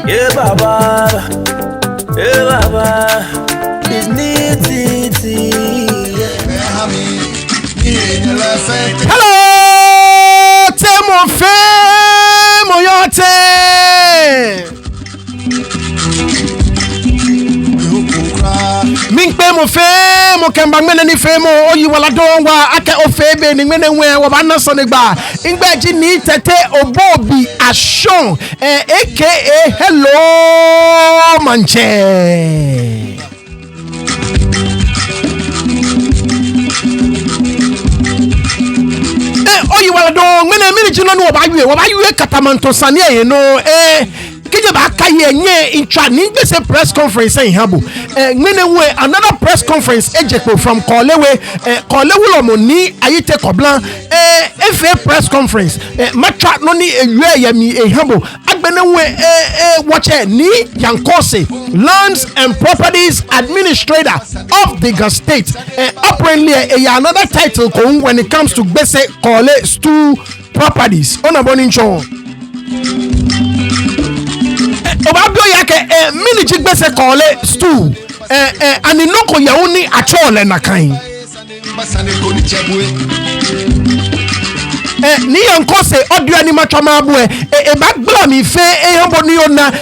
Yeah, Baba. Yeah, Baba. It's nitty. Hello, Temo Femo Yote. Minkpe mo femo kemba ngene ni femo oyi wala donwa ake ofebe ni ngene nwe wa bana sonegba ingbeji ni tete obobi ashon aka hello manche. Oyi wala don ngene mini jino no wa bayiwe katamanto sane ye no Kije ba kaye nye intra ningbese press conference in Habo. Ngene we another press conference ejekpo from Kolewe Lomo ni ayite Koblan FA press conference matra no ni ewe yami Habo agbene we watch ni Yankose Lands and Properties Administrator of the Ga State. Apparently another title when it comes to Gbese Kole Stu Properties on a boning show. Obabio yake mini jigbese kole stool ani noko ya uni achole na kain ni yankose audio ani machama abue bagbla mi fe yambo ni ona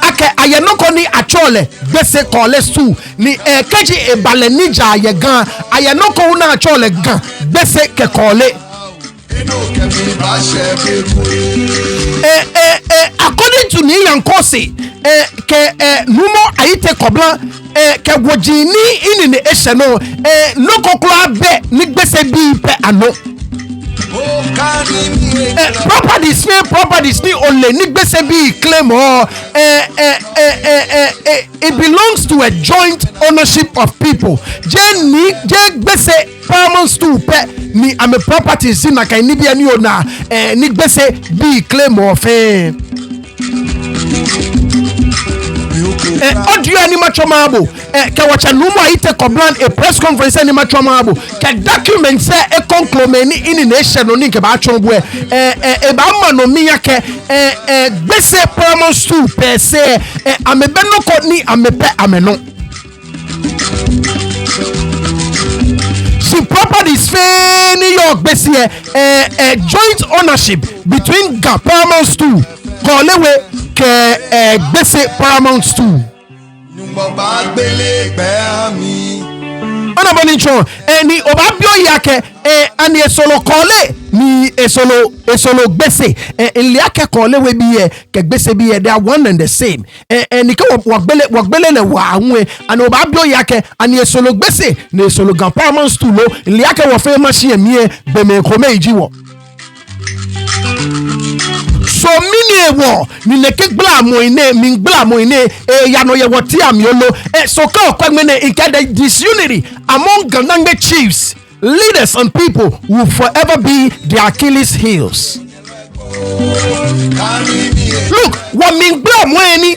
ake ayenoko ni achole gbese kole stool ni keji ebale nija ye gan ayenoko una achole gan gbese ke kole. According to ni Yankosi, ke numo ayite koblan ke wojini ini ne eseno no kokla be ni gbese bi pe ano. Properties ni only ni gbese bi claim it belongs to a joint ownership of people. Je gbese paramount stool pe ni ame properties na kai ni bia ni ona ni gbese bi claim of audio ani machomabo ke wacha numo ayite koblan a press conference ani machomabo ke document say e conclude ni in nation no ni ke ba chombo e ba ma no mi yake gbese paramount stool per se amebe no ko ni amepe ameno. The properties in New York basically a joint ownership between Ga Paramount Stool Kolewe ke Gbese Paramount Stool. Ona bonicho ni obabio yake ani esolo kole ni esolo gbese iliake kole we biye ke gbese biye they are one and the same ni ke wagbele le wa anwe ani obabio yake ani esolo gbese ni esolo Ga Paramount Stool lo iliake wo fe machine mie be me kome ijiwo. So mini ewo ni neke gbla mo ine mi gbla mo ine ya no ye woti amiolo so ka okwemene nke the disunity among Ga-Daŋme chiefs, leaders and people will forever be the Achilles heels. Look, what mean gbla mo eni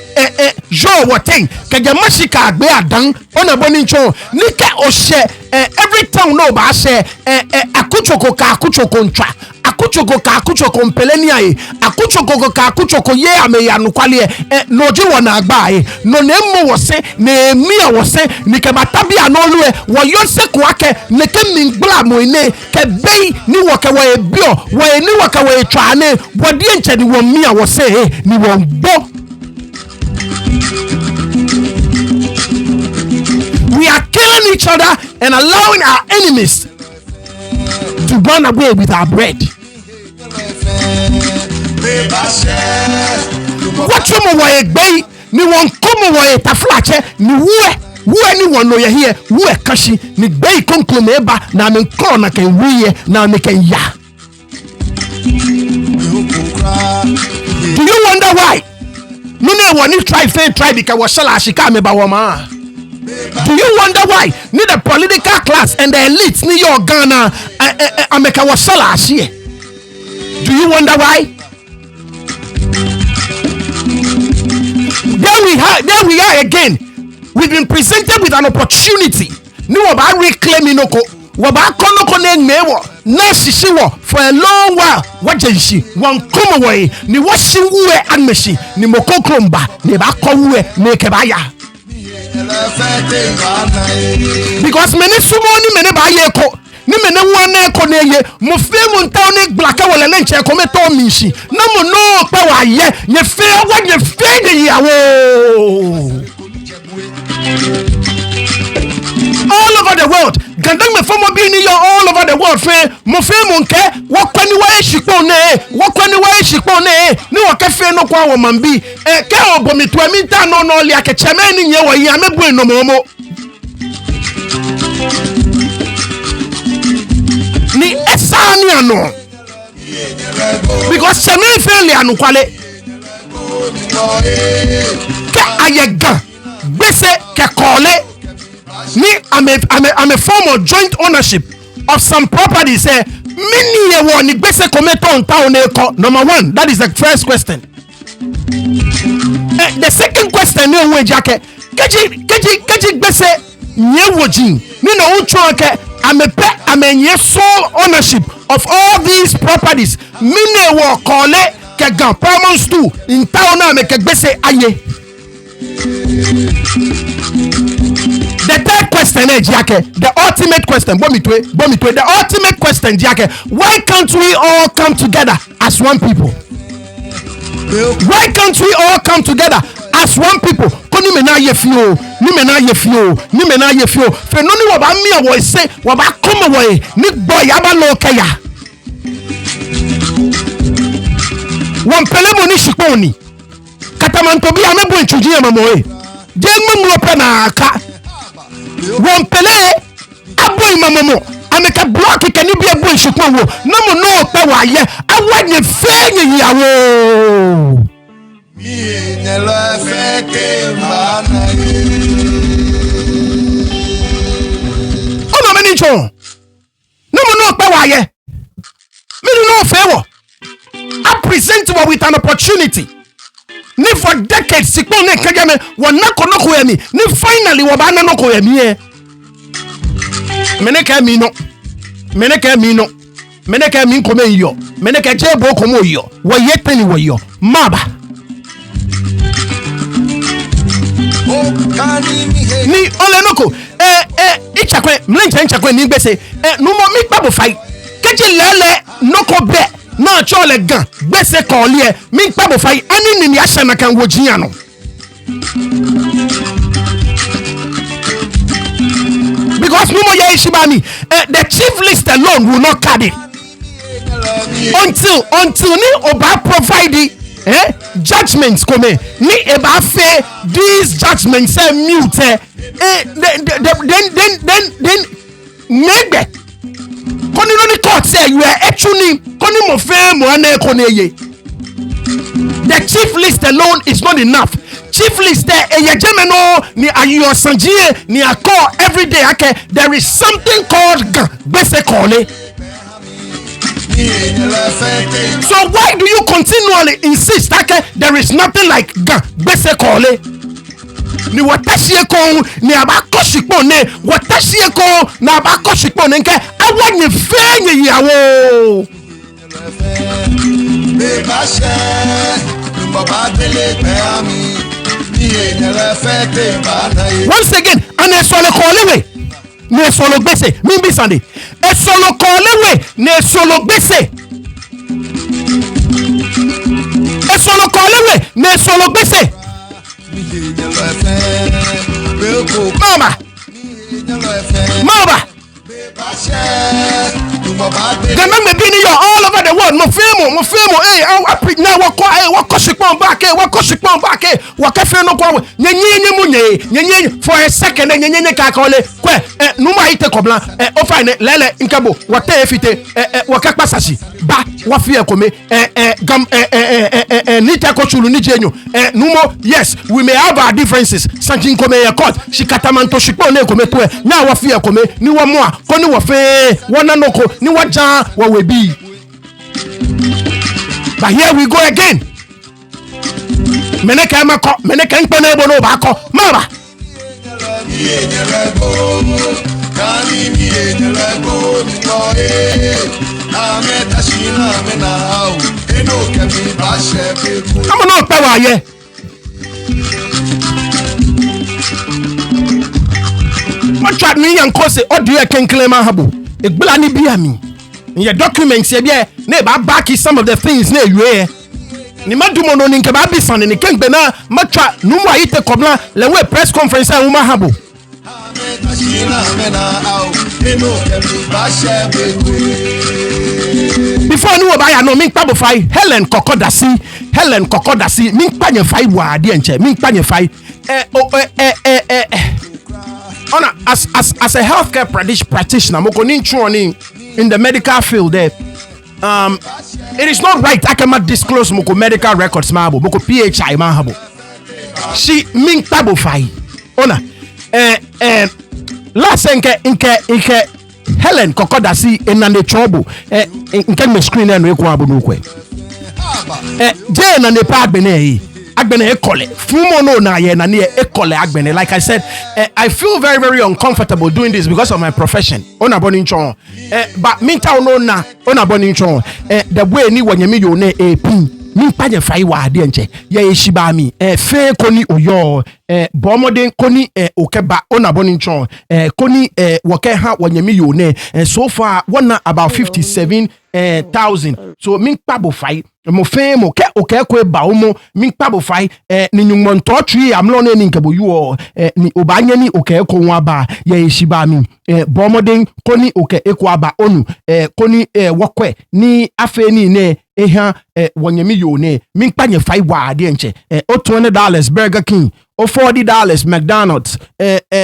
jo woten ke je mashika agbe adan ona boni cho nika ohye every time no ba she akuchoko ntwa akuchoko ka akuchoko mpeleni aye akuchoko ka akuchoko ye ameya nukwale noji wona agba aye no nemo wose na emi wose ni ke batabi anolu wo yose kwake ne ke mingbla mo ine ke bei ni wo ke wo ebio wo ni wo ke wo etwane bodi enche ni wo mi wose ni wo gbo. We are killing each other and allowing our enemies to run away with our bread. What you mo wa egbe ni won komo wa taflache ni wo ni won no ye here wo kashi ni gbe konklo eba na me nko na kan wiye na me kan ya. Do you wonder why? No one try because was shall ashika me ba woma. Do you wonder why? Need the political class and the elites New York Ghana America was shall ashie. Do you wonder why? There we are again. We've been presented with an opportunity. No about reclaiming oko. Waba konoko ne mewo. na shishiwo for a long while wajenshi wan komo way ni washinwe anmeshi ni mokokromba ni ba kowe make ba ya because many sumoni many ba ye ko ni mene wane ko ne ye mo fe mo ntaw ne blaka wala le nche ko meto minshi na mo no pe wa ye ye fe wa ye fe de yawo all over the world Ga-Daŋme fomo bi ni yo all over the world fe mo nke wo kwani wa eshikpon ne ni wo ka fe no kwa wo mambi ke obomi to mi ta no no li akecheme ni nye wo yi amebu enomomo ni esani ano because cheme fe li anu kwale ke ayega gbese ke kole ni I'm a form of joint ownership of some properties. Many ye won ni gbese kometo on town eko. Number one, that is the first question. The second question ni onwe jake. Keji gbese nye wojin. Ni na uncho ke I'm a sole ownership of all these properties. Many wo kole ke gan paramount too in town na me ke gbese aye. The third question is the ultimate question. The ultimate question, why can't we all come together as one people? Why can't we all come together as one people? Koni mena ye fio. Fe no ni waba mi wo se waba komo wo ni boy aba lo kaya. Wan pele mo ni shikoni. Katamanto bi amebu enchuji ya mamo e. Je mmo pe na aka. Won pele aboy mamomo ameka block kani bi abo nshikwa wo na mo no pe wa ye awanye fenye yawo mi nyelo feke mana ono meni cho na mo no pe wa ye mi no fe wo I present you with an opportunity ni for decades sikpo ne kagame wona konoko yami ni finally wo ba nanoko yami e meneka mi nkome yo meneka jebo komo yo wo yetani wo yo maba ni olenoko ichakwe mlenchakwe ni gbese no mo mi pabo fai keji lele noko be na chole gan gbese kan li e mi pabo fai ani ni ahye na kan wojian no because no more yeshibami the chief list alone will not carry until ni oba provide judgments come ni eba fe these judgments say mute then maybe koni no ni court say you are actually koni mo fe mo ana ko ye the chief list alone is not enough. Chief list no ni ayo sanjie ni ako every day okay there is something called bese kole. So why do you continually insist okay there is nothing like bese kole? Ni watashie ko ni abakoshikpo ne watashie ko na abakoshikpo ne nke awanye fenye yawo once again ane solo kolewe ne solo gbese mimbi sande e solo kolewe ne solo gbese e solo kolewe ne solo gbese mama Ga-Daŋme be in all over the world. Mo femo. I now what koshikpon back. What cafe no kwa. Nyenye for a second nyenye ka kole. Kwe numa ite kobla. O fine lele inkabo. What efite wakakpa sashi. Ba wa fie kome gam nita ko chulu ni jenyo. Numo yes, we may have our differences. Sanjin kome ya court. Shikatamanto shikpon ne kome twe. Na wa fie kome ni wa moa. Koni wa fe wana noko ni waja wa webi. But here we go again. Meneka nkpene ebo no bako. Mama. I'm not power yeah. What chat me and cause it do you can claim a habu? A blani be me. In your documents, yeah, neighbor back is some of the things near you. Ni madumo no ninka ba bisan ni ken gbe na matwa numwa ite kobla le we press conference a uma habo. Before you buy no min kpabo fai Helen Kokodasi min kpanye fai wa de enche min kpanye fai ona as a healthcare practitioner moko nin training in the medical field there. It is not right I cannot disclose moko medical records mabo moko PHI mahabo. She min kpabo fai ona last nke Helen Kokodasi enande trouble nke me screen na ekwo abo no kwe je na ne pa agbene ekole fumo no na ye na ne ekole agbene. Like I said, I feel very very uncomfortable doing this because of my profession ona boni nchon but minta no na ona boni nchon the way ni wanyemi yo na pin min paje fai wa de nche ye shiba mi fe koni oyo bomoden koni okeba ona boni nchon koni woke ha wanyemi yo ne so far one about 57,000 so min pabo fai mo fe mo ke ko ba omo min pabo fai ni nyummo ntotri amlo ne ni nkebo yu ni obanye ni oke ko nwa ba ye shiba mi bomoden koni oke eko aba onu koni wokwe ni afe ni ne eha wanyemi yo ne min panye fai wa de nche o $20 Burger King o $40 McDonald's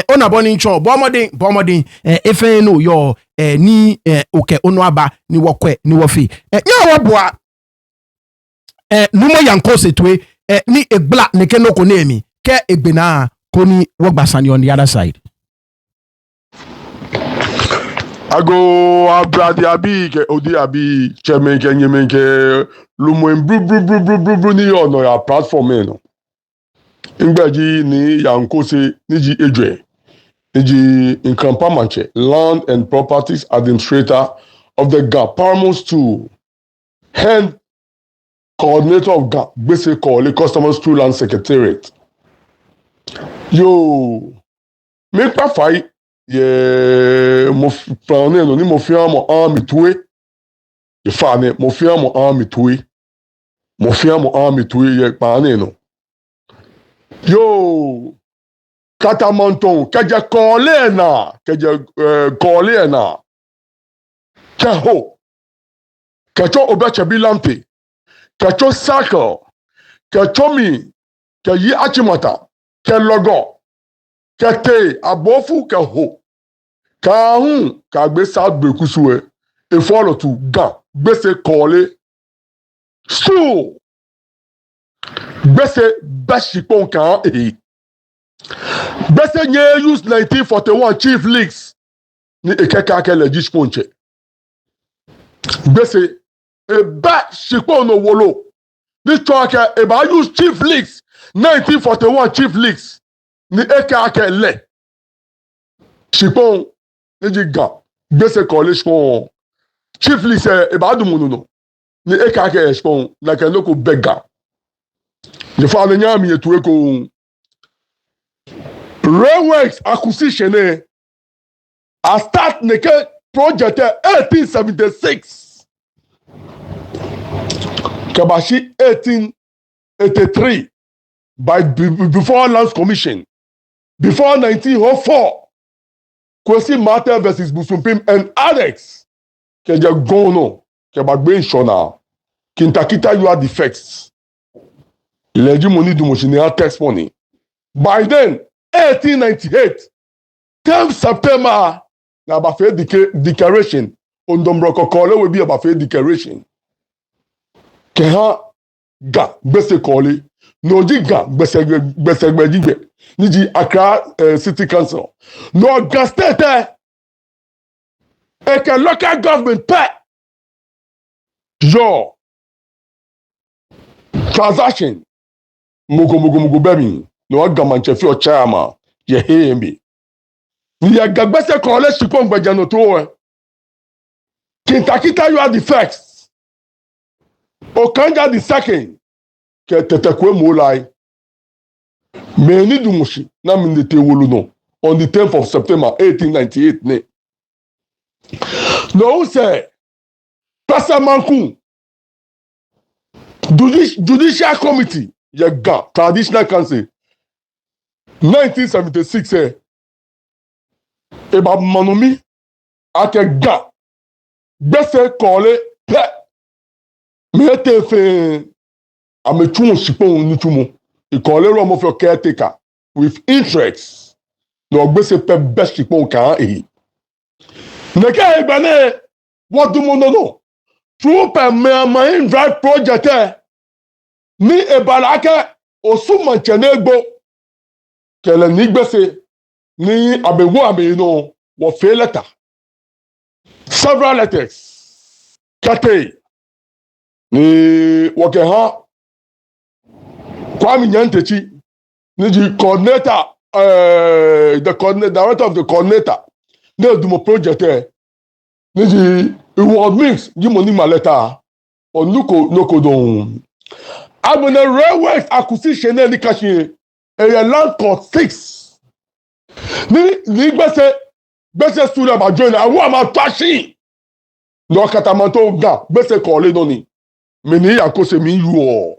ona boni ncho bomoden efe no yo ni oke onu aba ni wokwe ni wofi nya woboa numo yanko setwe ni egbla ne ke no ko nemi ke egbena ko ni wogbasani on the other side. Ago abradi abi ke odi abi chemenke nyemenke lumo bru ni ono ya platform no ngbaji ni yanko se niji ejwe niji Nkampa Manche Land and Properties Administrator of the Ga-Paramount Stool and coordinator of Ga-Gbese Kole Customer Stool Land Secretariat. Yo make pa fight ye mo fane no ni mo fi amo ami tuwe ye fane mo fi amo ami tuwe ye pane no yo katamanton keje kole na keho kecho obeche bilante kecho saka kecho mi keyi achimata ke logo kete abofu ke ho ka hu ka gbe South Bekusuwe e follow to Ga-Gbese Kole so gbese bashipon kan gbese nye use 1941 chief leagues ni ekeka ke legisponche gbese e bashipon no wolo ni choke e ba use chief leagues 1941 chief leagues ni ekaka le shipon ni Ga-Gbese Kole shipon chief leagues e ba dumu no ni ekaka shipon na ke loko bega the father nyami etu eko railways acquisition a start neke project 1876 kabashi 1883 by before Lands Commission before 1904 Kwesi Martin versus Busumpim and others keje gono kebagbe inshona kintakita you are defects Leji money do machine tax money. By then, 1898, 10 September, na bafe declaration. Ondombroko Kole will be a bafe declaration. Keha Ga-Gbese Kole, noji Ga-Gbese Gbejibe, niji Accra City Council. No Ga State, eke local government pay. Yo, transaction. Mugo bemi no agamanche fi ochama ye hembi ya gagbese kole shipon gbejano to Kintakita you are the first Okanja the second ke tetekwe molai meni dumushi na minete wolu no on the 10th of September 1898 ne no say Pasamanku Judicial Committee ya ga Traditional Council 1976 eba manomi ake ga gbese kole pe mete fe ametun sipon nitumo ikole ro mo fe caretaker with interest no gbese pe best sipon kan neke ebane wodumo no through per main drive project ni ebalake osumanchenegbo kele ni gbese ni abewo abeyino wo fe letter several letters kate ni woke ha Kwame Nyantechi ni the coordinator director of the coordinator ni dumo project ni the reward mix di money ma letter onuko nokodon abone railways acquisition ni kashi area land court 6 ni gbese sura ba join awu ma tashi no katamanto ga gbese kole no ni me ni yakose mi yu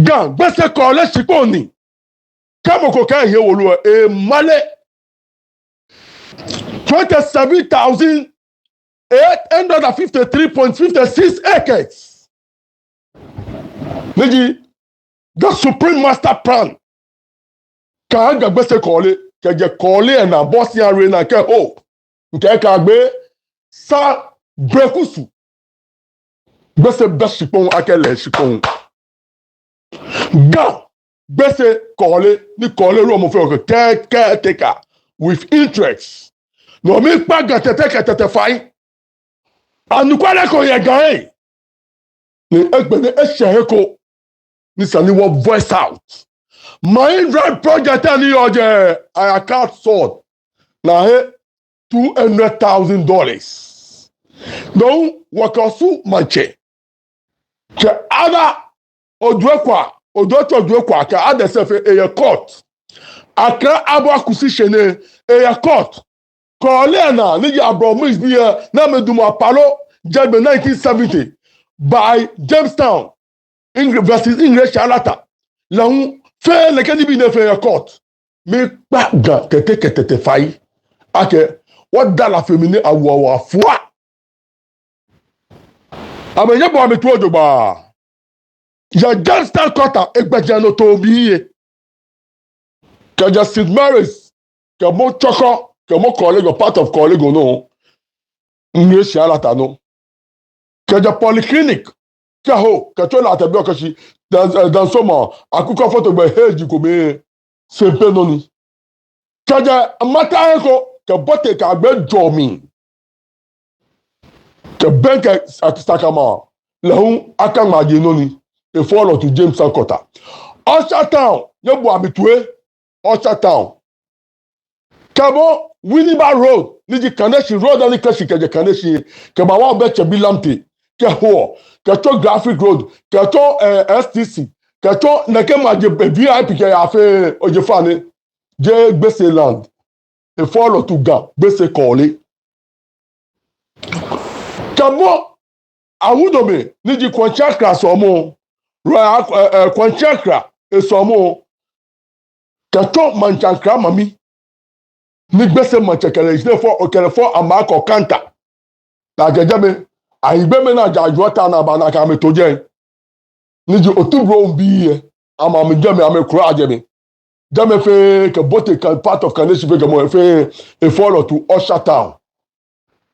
ga gbese kole sipo ni kamoko ka he wolu e male 27,853.56 acres niji the supreme master plan ka ga gbese kole keje kole na Bosnia arena ke nke ka gbe sa brekusu gbese besipon akele sipon ga gbese kole ni kole ro mo fe caretaker with interest no mi pa ga tete fai anukwale ko ye gan ni egbene eheko ni sani wo voice out my drive project ani oje I account sword na $200,000 no wakasu manche ke ada oduekwa ka ada sefe eye court aka abo acquisition eye court kole na ni abromis bi na medumo apalo jebe 1970 by Jamestown versus English alata lahun fe le kedi bi ne fe court mi pa ga tete fai ake what dala femini awo afua amenye bo ametu ojogba ya Jamestown quarter egbejano to biye kaja St Mary's ke mo choko ke mo college part of college no English alata no kaja polyclinic ka ho ka to la tabi okashi dans soma akuko photo gbe heji ko me sempe no ni kaja mata ko ke bote ka gbe jomi ke bank atistakama lahun akama je no ni e follow to James Sankota Usher Town yebu abitue Usher Town kabo Winneba Road ni di Kaneshi Road ani kashi ke Kaneshi ke ba wa be chebi lamte ke ho ke to Graphic Road ke to STC ke to na ke ma je VIP ke afe ojefane je gbese land e follow to ga gbese kole kabo awudome ni di Kwanchakra somo Kwanchakra esomo ke to Manchankra mami ni gbese Manchakele is for okele for amako kanta na jejeme ayibe me na jajuata na ba na ka me toje ni di otubro mbi ama me jeme ame kura ajeme jeme fe ke bote ka part of Kaneshi fe ke mo fe e follow to Usher Town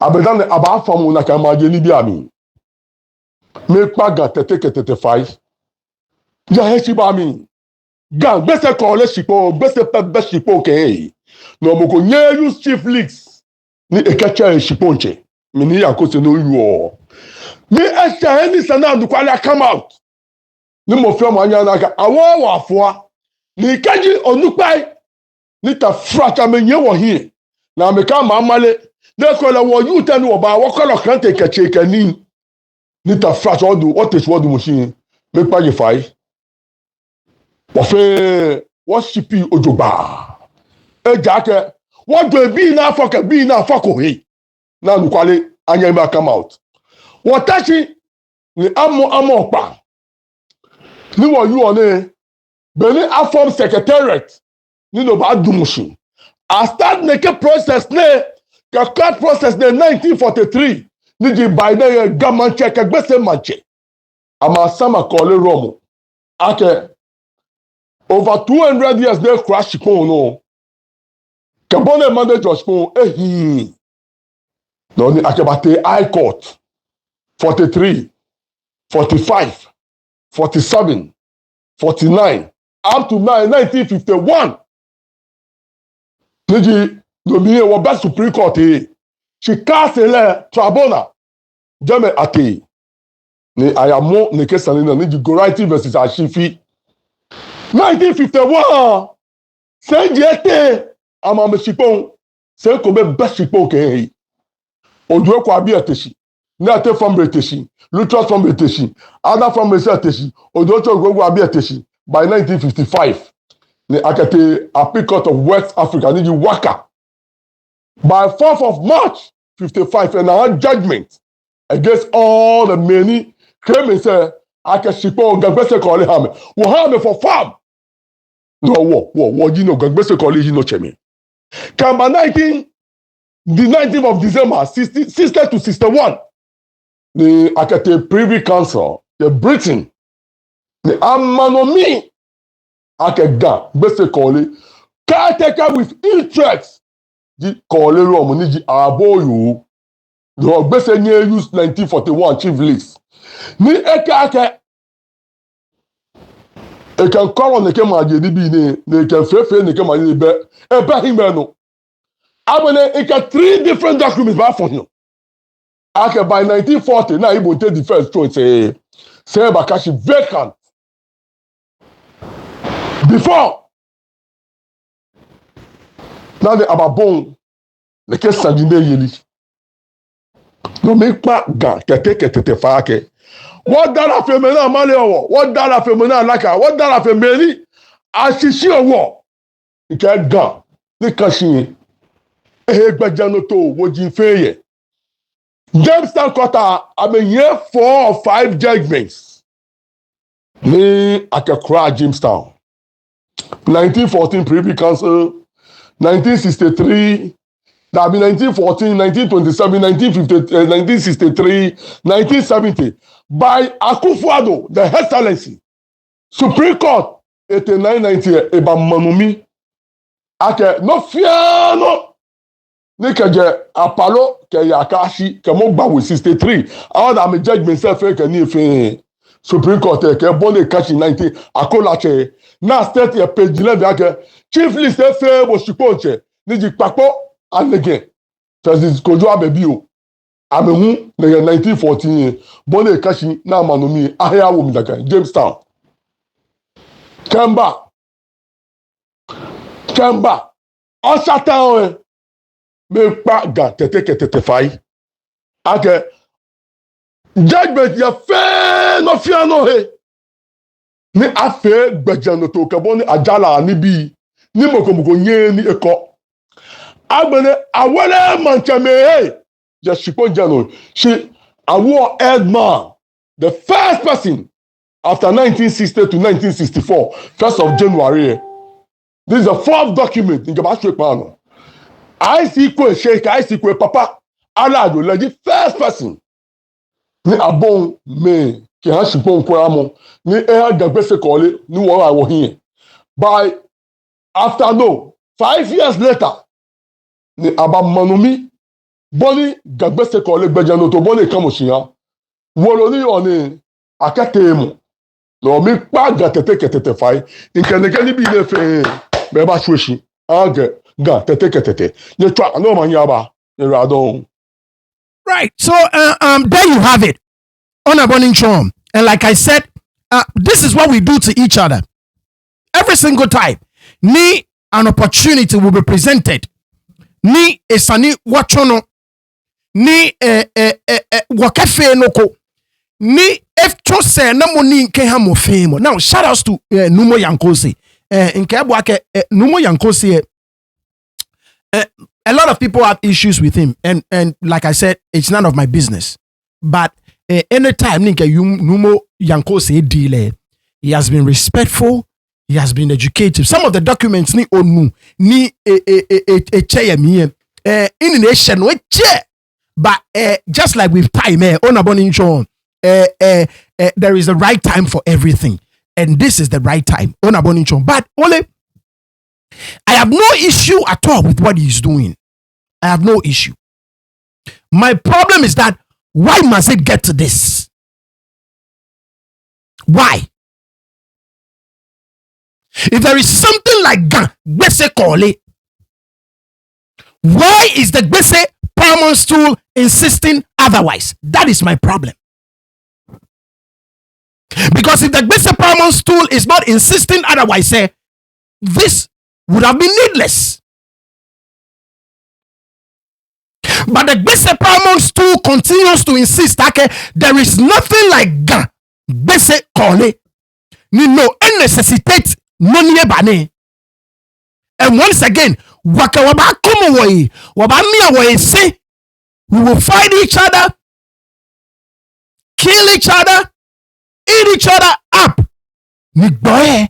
abedan aba famu na ka ma je ni bi ami me pa ga tete fai ya hechi ba mi ga gbese kole sipo gbese pe be sipo ke no mo ko nye use chief leaks ni ekecha sipo nche mi ni yakose no yo mi esha ni sana du kwala come out ni mo fe mo anya na ka awo wa afua ni kaji onupai nita fracha menye wo here na meka ma amale de ko le wo you tell wo ba wo ko lo kan te keche kani nita fracha odu what is what machine me pa je fai wo fe wo sipi ojogba e ja ke wo do bi na afọ ko he na nukwale anya me come out wo tachi ni amo pa ni wo you one Benin Afom Secretariat ni no ba dumushi. I start make process ne ka court process ne 1943 ni di by the government check gbese manche. Ama sama kole Romo. Ake over 200 years they crash pon no. Kabone mandate just pon No ni ake bate High Court 43 45 47 49 up to 1951. Niji nomiye wo best Supreme Court she cast le tribunal jame ate ni ayamo ne kesani na niji Gority versus Ashifi 1951 senji ete ama mesipon se ko be best sipon ke odu ko abi eteshi ni ate from eteshi Lutrus from eteshi other from eteshi odu to gogo abi eteshi by 1955 the Akate Appeal Court of West Africa need you waka by 4th of March 55 and our judgment against all the many claimants say Akashipo Gagbese Kole Hame will have for farm no you know Gagbese Kole you know chemi Kamba 19th of December 60 to 61 the Akate Privy Council the Britain the Amanomi Akega gbese kole caretaker with interest di kole ro ni ji aboyo do gbese nye use 1941 chief list ni eke koro ne ke ma je di bi ne ke fefe ne ke ma ni be hime no abone eke 3 different documents ba for him ake by 1940 na Igbo take the first choice say Bakashi vacant before now the ababon le ke sanjinde yeli no me pa ga kete fa ke what dara fe me na male owo what dara fe me na laka what dara fe me ni asisi owo nke ga ni kashi gbajano to woji feye Jamestown Court amenye 4 or 5 judgments ni akekra Jamestown 1914 Privy Council, 1963, that be 1914, 1927, 1950, 1963, 1970, by Akufo-Addo, the Excellency, Supreme Court, 8990, eba manumi, ake no fiano, ni keje apalo ke yakashi, ke mo gba with 63, all that me judgment self ke ni fe Supreme Court ke bonne kashi 90 akolache na state ya page 11 ake chief list fe bo siponche ni ji papo anege Francis Kojo abebi o amehu na 1914 bonne kashi na manomi ahia wo mi daga Jamestown Kemba Osatown me pa ga tete fai ake judgment ya fe no fiano he ni afe gbejano to kabo ni ajala ni bi ni mokomoko nye ni eko agbene awele manchame he ya shipon jano she awo Edman the first person after 1960 to 1964 1st of January this is the 4th document in gaba straight man I see ko sheik I see ko papa alado le first person ni abon me ki ha shipon ko amo ni Gagbese Kole ni wo wa wo hin by after 5 years later ni abamanomi boni Gagbese Kole gbejano to boni kamoshiya wo ni oni akatemu no mi pa ga tete fai nke ni bi le fe be ba shoshi age ga tete ni twa no man ya ba ni radon. Right. So there you have it. On a burning charm. And like I said, this is what we do to each other. Every single time. Ni an opportunity will be presented. Ni esani wachono ni wakafe noko ni efcho se na moni nke ha mo fame. Now shout outs to Numo Yankosi. Nke abwake Numo Yankosi. A lot of people have issues with him, and like I said, it's none of my business. But anytime Numo Yankosi deal, he has been respectful. He has been educated. Some of the documents ni onu ni cheyemi in nation we che. But just like with time, there is a right time for everything, and this is the right time. But only I have no issue at all with what he's doing. I have no issue. My problem is that why must it get to this? Why? If there is something like Ga-Daŋme, why is the Gbese paramount stool insisting otherwise? That is my problem. Because if the Gbese paramount stool is not insisting otherwise, this would have been needless. But the Gbese paramount stool continues to insist that there is nothing like Gbese Kole. No necessitate money bane. And once again, waka waba komo woi, waba miya woi say, we will fight each other, kill each other, eat each other up. Ni boy,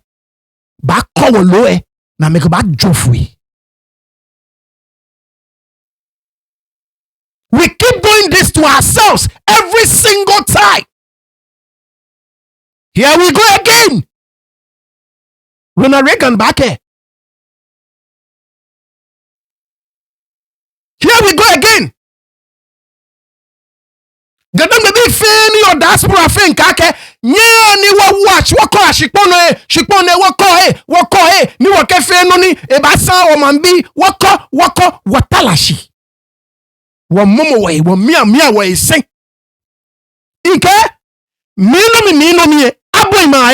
ba kowo loe, na make ba jofui. We keep doing this to ourselves every single time. Here we go again. Ronald Reagan back here. Here we go again. Ga-Daŋme be feni or diaspora fen kake nye ni wa watch wako shikpone wako ni wake feno ni ebasa o mambi wako watalashi wa momo we wa mia we sen ike mino mi aboima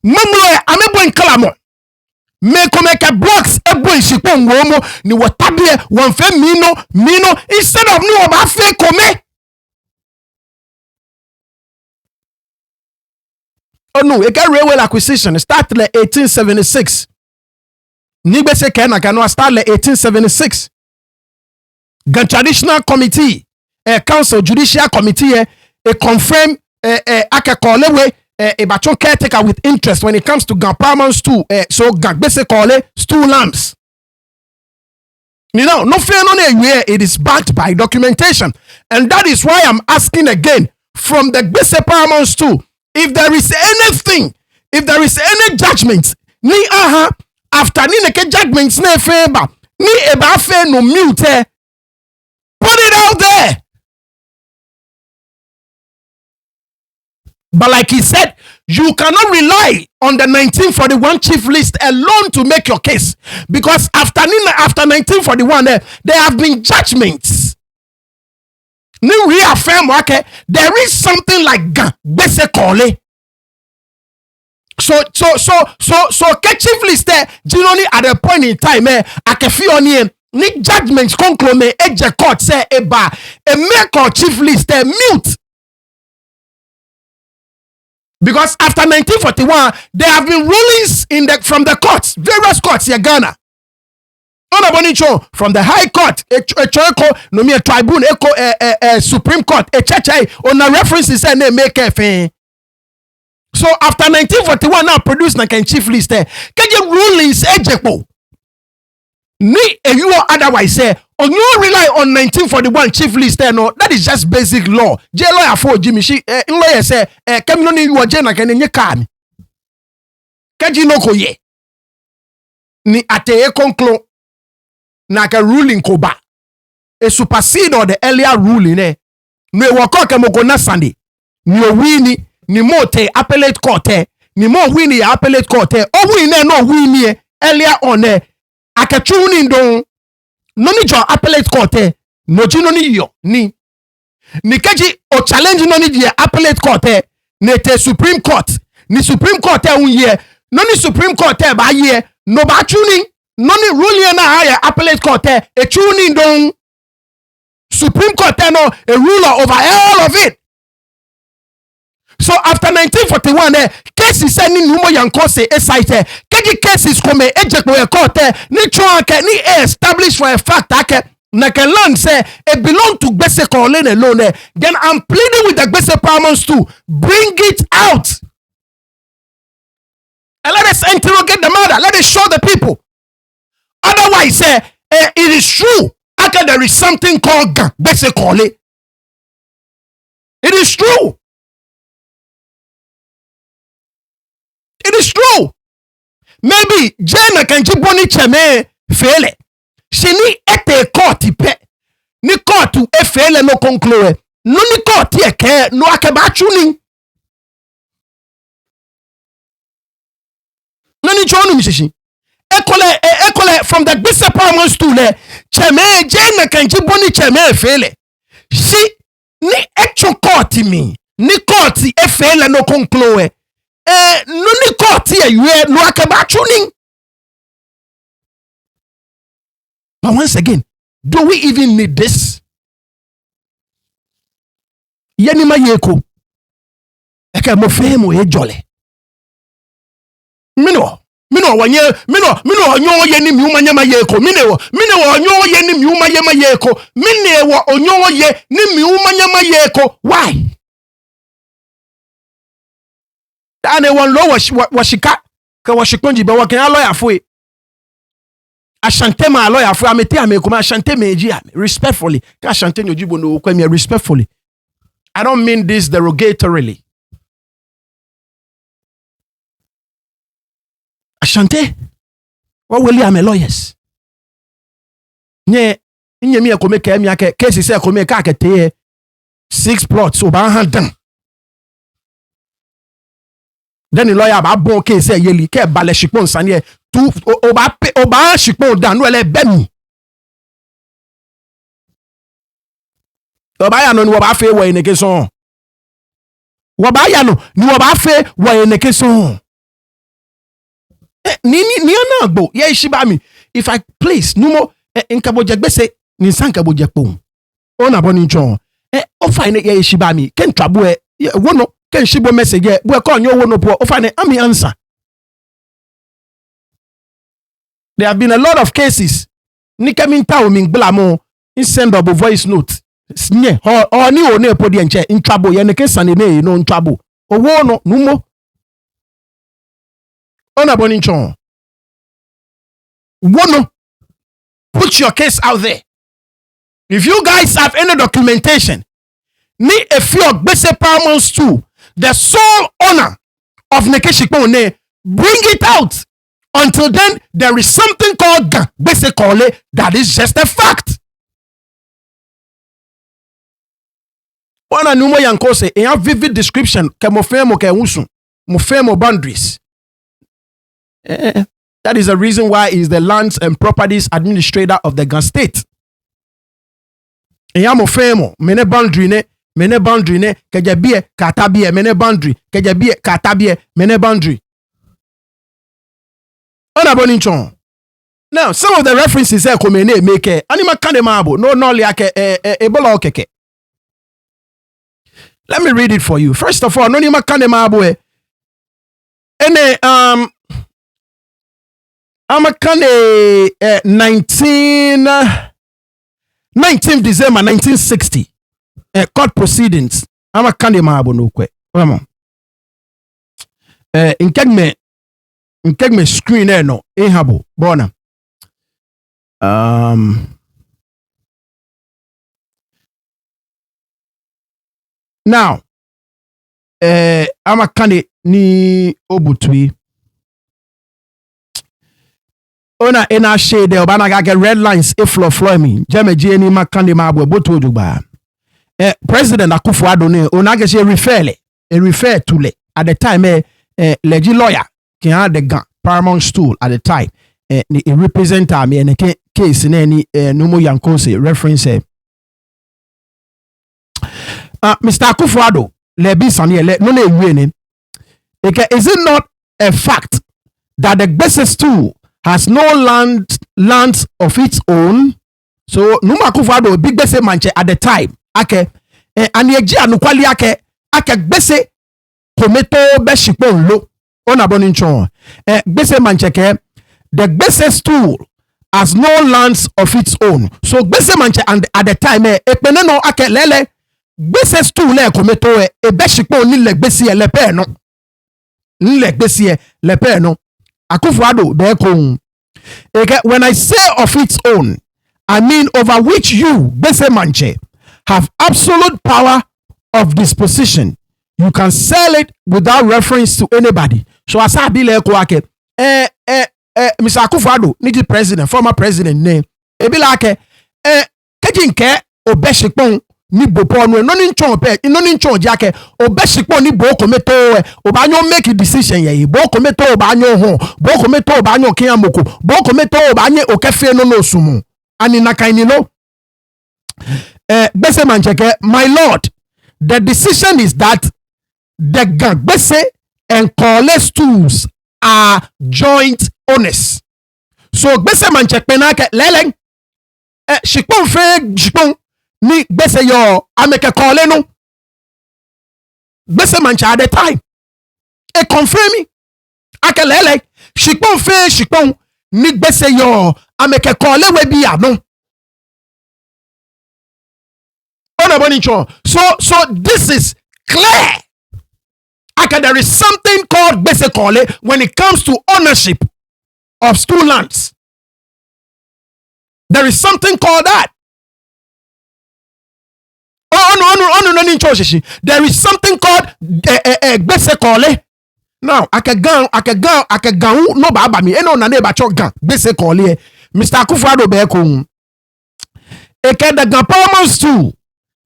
mamlo amebo en kalamo me komeka blocks ebo shikpon womo ni watade wan fe mino instead of ni oba fe kome. Oh no, a railway acquisition started in 1876. Nigbese Kena Kano started in 1876. Gan traditional committee, council judicial committee, a confirm akakolewe a baton caretaker with interest when it comes to Gan paramount stool. So Gbese Kole stool lamps. You know, no fair no where it is backed by documentation, and that is why I'm asking again from the Gbese paramount stool. If there is anything, if there is any judgment, ni after ni neke judgments ne favor, ni eba fe no mute, put it out there. But like he said, you cannot rely on the 1941 chief list alone to make your case, because after 1941, there have been judgments. Ni reaffirm okay, there is something like Gbese Kole. So chief list there, Jinoni at a point in time, akefi ni judgments conclude eje court say eba a make chief list there mute. Because after 1941, there have been rulings from the courts, various courts in Ghana. From the High Court, a tribunal, Supreme Court, a church, on a references and they make a thing. So after 1941, now produced like a chief list there. Can you rulings ejepo? Ni you otherwise say, on you rely on 1941 chief list there, no, that is just basic law. J lawyer for Jimmy, she lawyer say, come on, you are Jenna can in your car. Can you know ye? Ni ate conclo. Naka ruling koba a supersede or the earlier ruling me wakoke mokona Sunday ni wini ni mote appellate court ni mo wini appellate court o wini no wini earlier on akachuni ndo no ni jo appellate court no jino ni yo ni keji o challenge no ni je appellate court ne te Supreme Court ni Supreme Court unye no ni Supreme Court ba ye no ba tuning no ni ruling na higher appellate court e tuning don Supreme Court no a ruler over all of it. So after 1941 cases ni numo yankose cite keji cases come ejekpo e court ni chon ke ni establish for a fact that na can land say it belong to Gbese Colin alone. Then I'm pleading with the Gbese Paramount to bring it out. And let us interrogate the matter. Let us show the people. Otherwise, it is true. After there is something called Gbese Colin. It is true. It is true. Maybe Jena can jiboni cheme fele. She ni ete court pe ni court efele no conclure no ni court ye ke no akeba chuni no ni chonu mishishi ekole from the Gbese Paramount stool cheme Jane kanji boni cheme efele she ni actual court mi ni court efele no conclure no ni court ye yue no akeba chuni. But once again, do we even need this? Yanima yeko. Eke mo femo e jole. Mino onyo ye ni mi umanya ma yeko. Mino onyo ye ni mi umanya ma yeko. Mino onyo ye ni mi umanya ma yeko. Why? Ane wan lo washika ka washikonji be wakin a lawyer fo. Ashante ma lawyer for amete amekuma ashante meji respectfully ka ashante nyojibo no kwemi respectfully. I don't mean this derogatorily. Ashante what will am lawyers nye mi ekome ka mi ake case se ekome ka akete 6 plots oba handan. Then the lawyer ba bon case yeli ke bale shipon sane tu oba shipon dan no ele bemi oba ya no ni oba fe wo eneke son oba ya no ni oba fe wo eneke son ni na gbo ye shiba mi if I place numo nkabo jegbese ni sankabo jepon ona boni nchon o fine ye shiba mi ken twabo wono ken shibo message bu e ko nyo wono po o fine ami answer. There have been a lot of cases. Nikaminta o mingblamo in send up a voice note. Nye or ni o ne podi enche in trouble ye neke sanene no in trouble. O wono numo. Ona boni nchon. Wono. Put your case out there. If you guys have any documentation, ni a few Gbese Paramount too, the sole owner of Nekeshikone, bring it out. Until then, there is something called Gbese Colin that is just a fact. One anumo yanko say, in a vivid description, ke mofemo ke usu, mofemo boundaries. That is the reason why he is the lands and properties administrator of the Ghana state. In a mofemo, mene boundary ne, kejabie katabie mene boundary, kejabie katabie mene boundary. Now, some of the references here come in make anima kandemabo no like ebola okeke. Let me read it for you. First of all, no nima kandemabo ene amakane 19 December 1960 court proceedings amakandemabo no kwe. Nkegme screen no ehabo bona now amakane ni obutui ona ena shade obana ga get red lines flow me jemeje ni makande mabo boto ojugba President Akufo-Addo ne ona ga she refer to le at the time legi lawyer can have the Ga Paramount stool at the time. Ni representer me and case in any Numo Yankose reference. Mr. Akufo-Addo, lebi sanye le no le winning. Is it not a fact that the gbese stool has no lands of its own. So Numa Akufo-Addo big gbese manche at the time. Ake anieji anukwali ake gbese kometo be shipon lo ona boninchon. Gbese manche ke the gbese stool has no lands of its own. So gbese manche and at the time epene no ake lele gbese stool le kometo e be shipon ni le gbese le pe no. Ni le gbese le pe no. Akufo-Addo be ko. When I say of its own, I mean over which you, gbese manche, have absolute power of disposition. You can sell it without reference to anybody. So as I be like Mr. Akufo-Addo, niki president, former president name. E be like kejinke obeshikpon ni bopo no ni nchon pe no ni nchon jake obeshikpon ni bo kometo obanyo make a decision ye bo kometo obanyo ho bo kometo obanyo kiamoko bo kometo obanye okefe no sumu ani nakaini no gbese mancheke. My lord, the decision is that the gbese and kole stools are joint owners. So gbese mancheke na ke leleng shikpon ni gbese yo ameke kole no gbese mancha at the time e confirm me ake lele shikpon ni gbese yo ameke kole we bi no ona boni chon. So this is clear. Ake there is something called gbese kole when it comes to ownership of school lands. There is something called that. There is something called gbese kole. Now, I can go no baba mi eno na neba chok gan gbese kole. Mr. Akufo-Addo be ko. The Ga-Daŋme stool,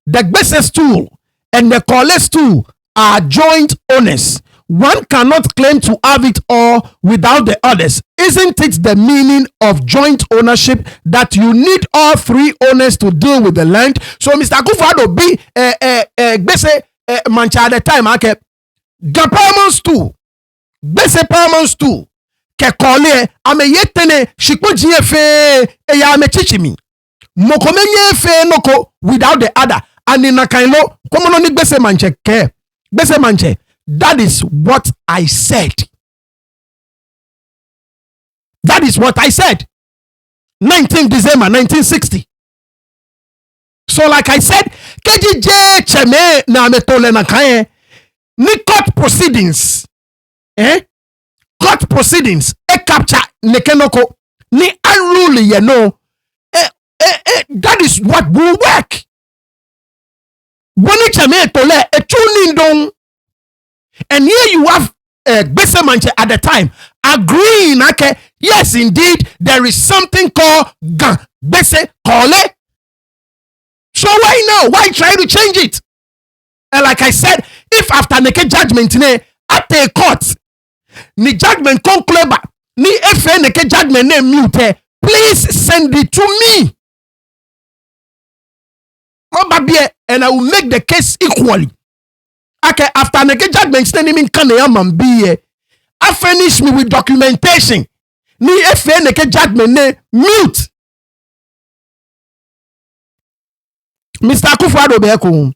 the gbese stool, and the kole stool are joint owners. One cannot claim to have it all without the others. Isn't it the meaning of joint ownership that you need all three owners to deal with the land? So Mr. Akufo-Addo be gbese mancha at the time ake Ga-Daŋme stool, gbese Paramount stool ke kole ame yetene shikpo fe ya ame chichimi mokomenye fe noko without the other ani nakailo komono ni gbese manche ke gbese manche. That is what I said. That is what I said. 19 December 1960. So like I said, KGJ cheme na metole na kaye ni court proceedings. Court proceedings e capture nekenoko ni unruly you know. That is what will work. Boni cheme tole e tuning don. And here you have gbese manche at the time agreeing, okay, yes, indeed, there is something called gbese kole. So why now? Why try to change it? And like I said, if after neke judgment ne at a court, ni judgment conclude ni efe neke judgment ne mute, please send it to me. And I will make the case equally. Okay, after neke judgment standing in Kaneyam be I furnish me with documentation. Ni efe neke judgment ne mute. Mr. Akufo-Addo Beko.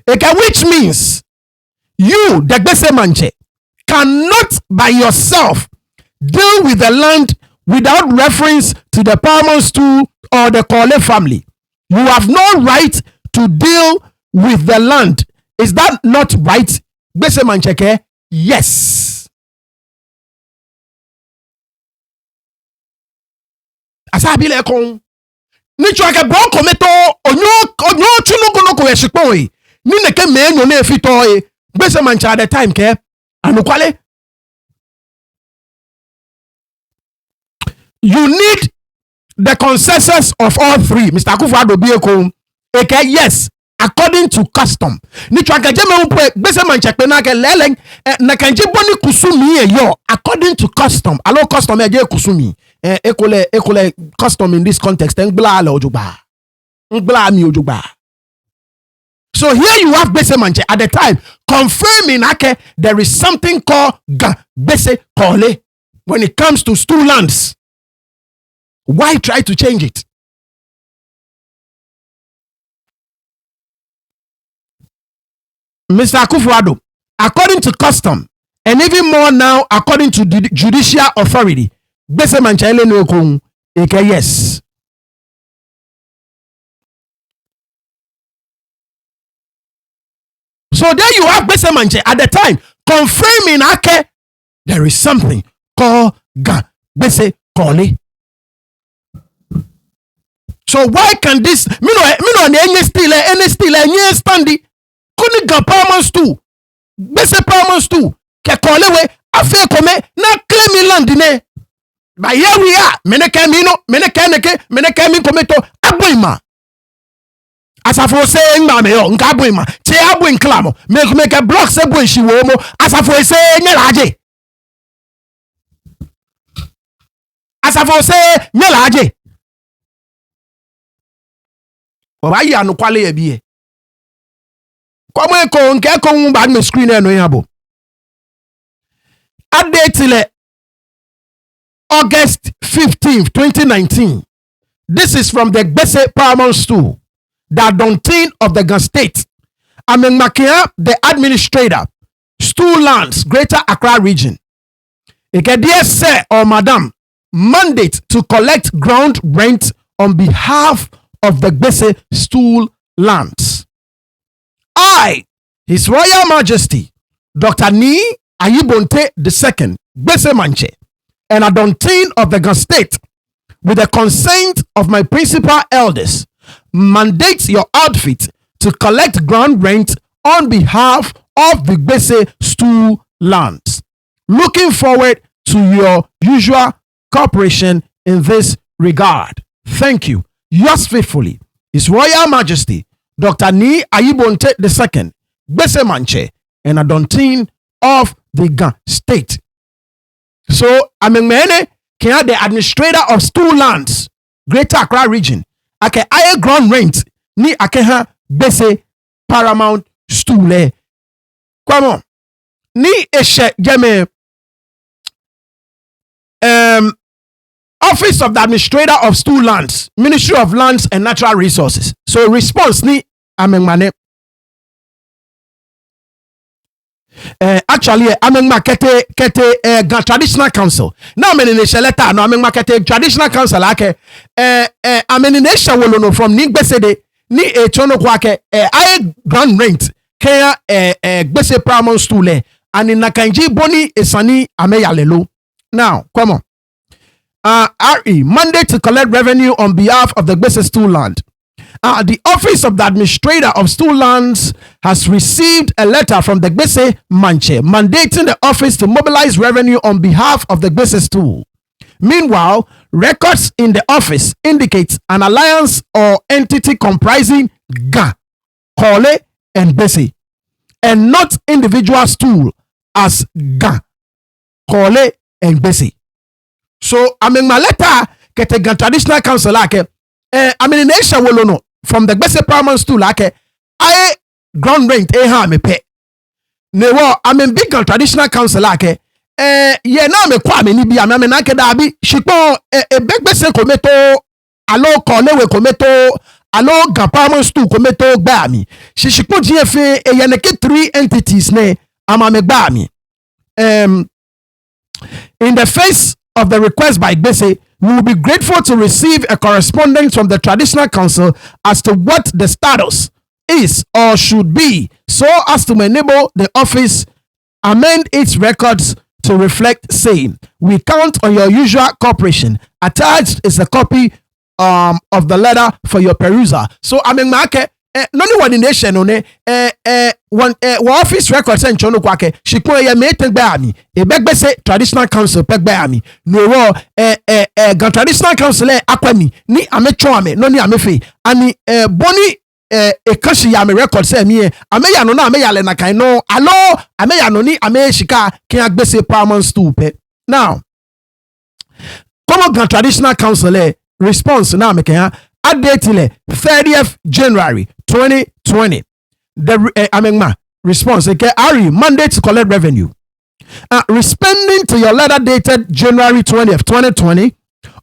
Which means you, the gbese manche, cannot by yourself deal with the land without reference to the Paramount stool or the Kole family. You have no right to deal with the land. Is that not right? Gbese mancheke? Yes. Asabile kon. Ni chwake bon kometo onyo chunugonoko yeshikpo yi. Ni neke me enyo ne fito yi. Gbese mancha at the time ke. Anukwale. You need the consensus of all three. Mr. Akufo-Addo Bieko. Yes. According to custom. Ni chwake jeme umpe gbese manchekpe na ke leleng na kanji boni kusumi yo. According to custom. Alo custom eje kusumi. Ekole custom in this context. Ngbla ale ojugba. Ngbla mi ojugba. So here you have gbese manche at the time confirming there is something called gbese kole. when it comes to stool lands. Why try to change it? Mr. Akufo-Addo, according to custom, and even more now, according to the judicial authority, Gbese Manchele no Okun, yes. So there you have Gbese Manche at the time confirming Ake there is something called Gbese Kole. So why can this me no any still any standy kuni ga paramount stool Gbese paramount stool ke Kole we afi kome na claim land ne. But here we are meneke mi kometo aboima. Asafo say ngba me yo nka aboima che abo nklamo make block se bo nshi wo mo asafo say nyelaje. Asafo say nyelaje. Wa yi anu kwale ye bi e. Komo ko nke ko wu ba me screen e no yabo. Update August 15th, 2019. This is from the Gbese Paramount Stool, the Adontin of the Gun State. Amen Makia, the administrator, Stool Lands, Greater Accra Region. Dear sir or madam, mandate to collect ground rent on behalf of the Gbese Stool Lands. I, His Royal Majesty, Dr. Ni Ayibonte II, Gbese Manche, and Adontin of the Gun State, with the consent of my principal elders, mandates your outfit to collect ground rent on behalf of the Gbese Stool Lands. Looking forward to your usual cooperation in this regard. Thank you. Yours faithfully, His Royal Majesty, Dr. Ni Ayibonte II, Gbese Manche, and Adontin of the Gun State. So, Amengmene, the administrator of Stool Lands, Greater Accra Region, ake aye ground rent ni ake ha Gbese Paramount Stool. Come on. Ni eshe jeme Office of the Administrator of Stool Lands, Ministry of Lands and Natural Resources. So response ni Amengmane. Actually, Amengma kete traditional council. Now I'm in a letter. No, Amengma kete traditional council. Ake I'm in a wolono from ni Gbese de ni chono kwake I ground rent kaya Gbese Paramount Stool and in Nakanji boni esani ameyalelo. Now, come on. RE mandate to collect revenue on behalf of the Gbese Stool Land. The Office of the Administrator of Stool Lands has received a letter from the Gbese Manche mandating the office to mobilize revenue on behalf of the Gbese Stool. Meanwhile, records in the office indicate an alliance or entity comprising Ga, Kole, and Gbese, and not individual stool as Ga, Kole, and Gbese. So, I mean, my letter get a traditional council like I mean, in Asia wolono from the Gbese Paramount Stool like I ground rent ha me pe. Ne wo I mean big traditional council like ye na me kwa me ni bi am na ke da bi shikpo Gbese kometo alo Kole we kometo alo Ga Paramount Stool kometo gba mi. Shikpo GFA ye ne ke 3 entities ne ama me gba mi. In the face of the request by Gbese, we will be grateful to receive a correspondence from the traditional council as to what the status is or should be, so as to enable the office amend its records to reflect same. We count on your usual cooperation. Attached is a copy of the letter for your perusal. So I mean, no one in nation on one office records and chono kwake shikpo ye meeting gba mi e Gbese traditional council pe gba mi no wo Ga traditional council akwami ni amecho ame no ni amefe ani boni e kashi ya me record say mi ameya no na ameya le na kan no alo ameya no ni ameshika kin Gbese Paramount Stool pe. Now come Ga traditional council response na make update 30th January 2020. The response, Ari mandate to collect revenue. Responding to your letter dated January 20th, 2020,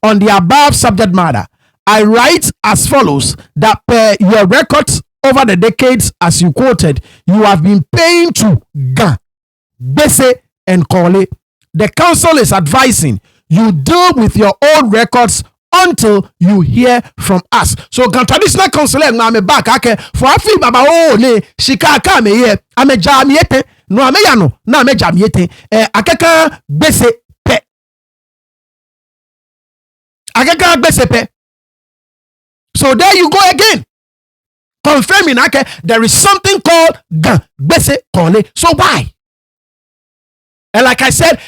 on the above subject matter, I write as follows: that per your records over the decades, as you quoted, you have been paying to Ga-Daŋme and Correspondence. The council is advising you deal with your own records until you hear from us. So traditional council na me back ake for afi baba ne shika ka me ye ame jamiete no ame ya no na ame jamiete akeka gbese pe akeka gbese pe. So there you go again, confirming ake there is something called gbese kole. So why? And like I said,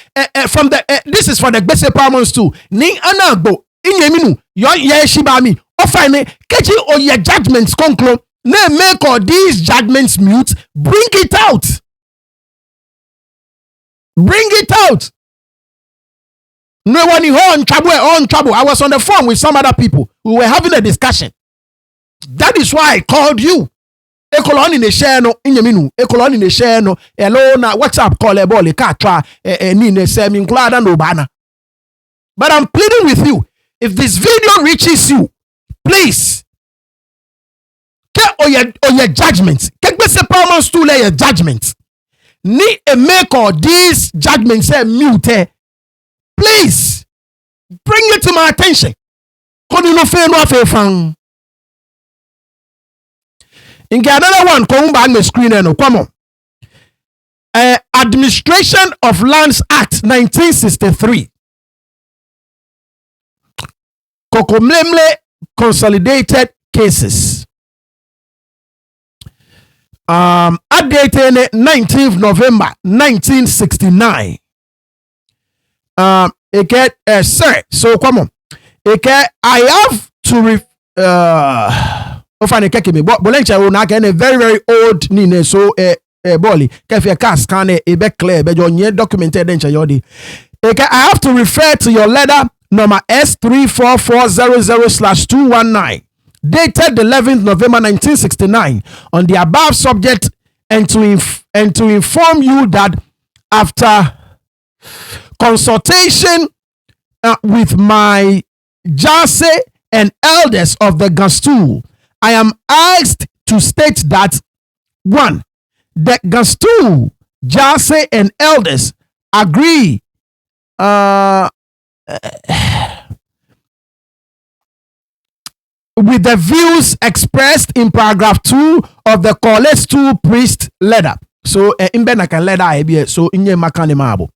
from the this is for the gbese paramount too. Ni anagbo inyeminu yo ye shibami ofane kechi o ye judgments conclude na make all these judgments mute. Bring it out. Bring it out. No one in trouble. I was on the phone with some other people. We were having a discussion. That is why I called you. Ekolon in the share no inyeminu. Ekolon in the share no. Hello na WhatsApp call e ball e ka try ni ne se mi nklada no bana. But I'm pleading with you. If this video reaches you, please get your judgments. Get the paramount to lay your judgments. Ni a make all these judgments mute. Please bring it to my attention. In another one, come back the screen and come on. Administration of Lands Act 1963. Kokomlemle consolidated cases. Dated 19th November 1969. Sir, so come on. I have to very very old nine so Bolly Kefia Cas can a clear but your documented yodi. I have to refer to your letter number S34400/219 dated the 11th November 1969 on the above subject and to inform you that after consultation with my Jase and elders of the Gastool, I am asked to state that 1. The Gastool, Jase and elders agree with the views expressed in paragraph 2 of the Correspondence 2 priest letter. So in Benakan letter so in your makane mabo.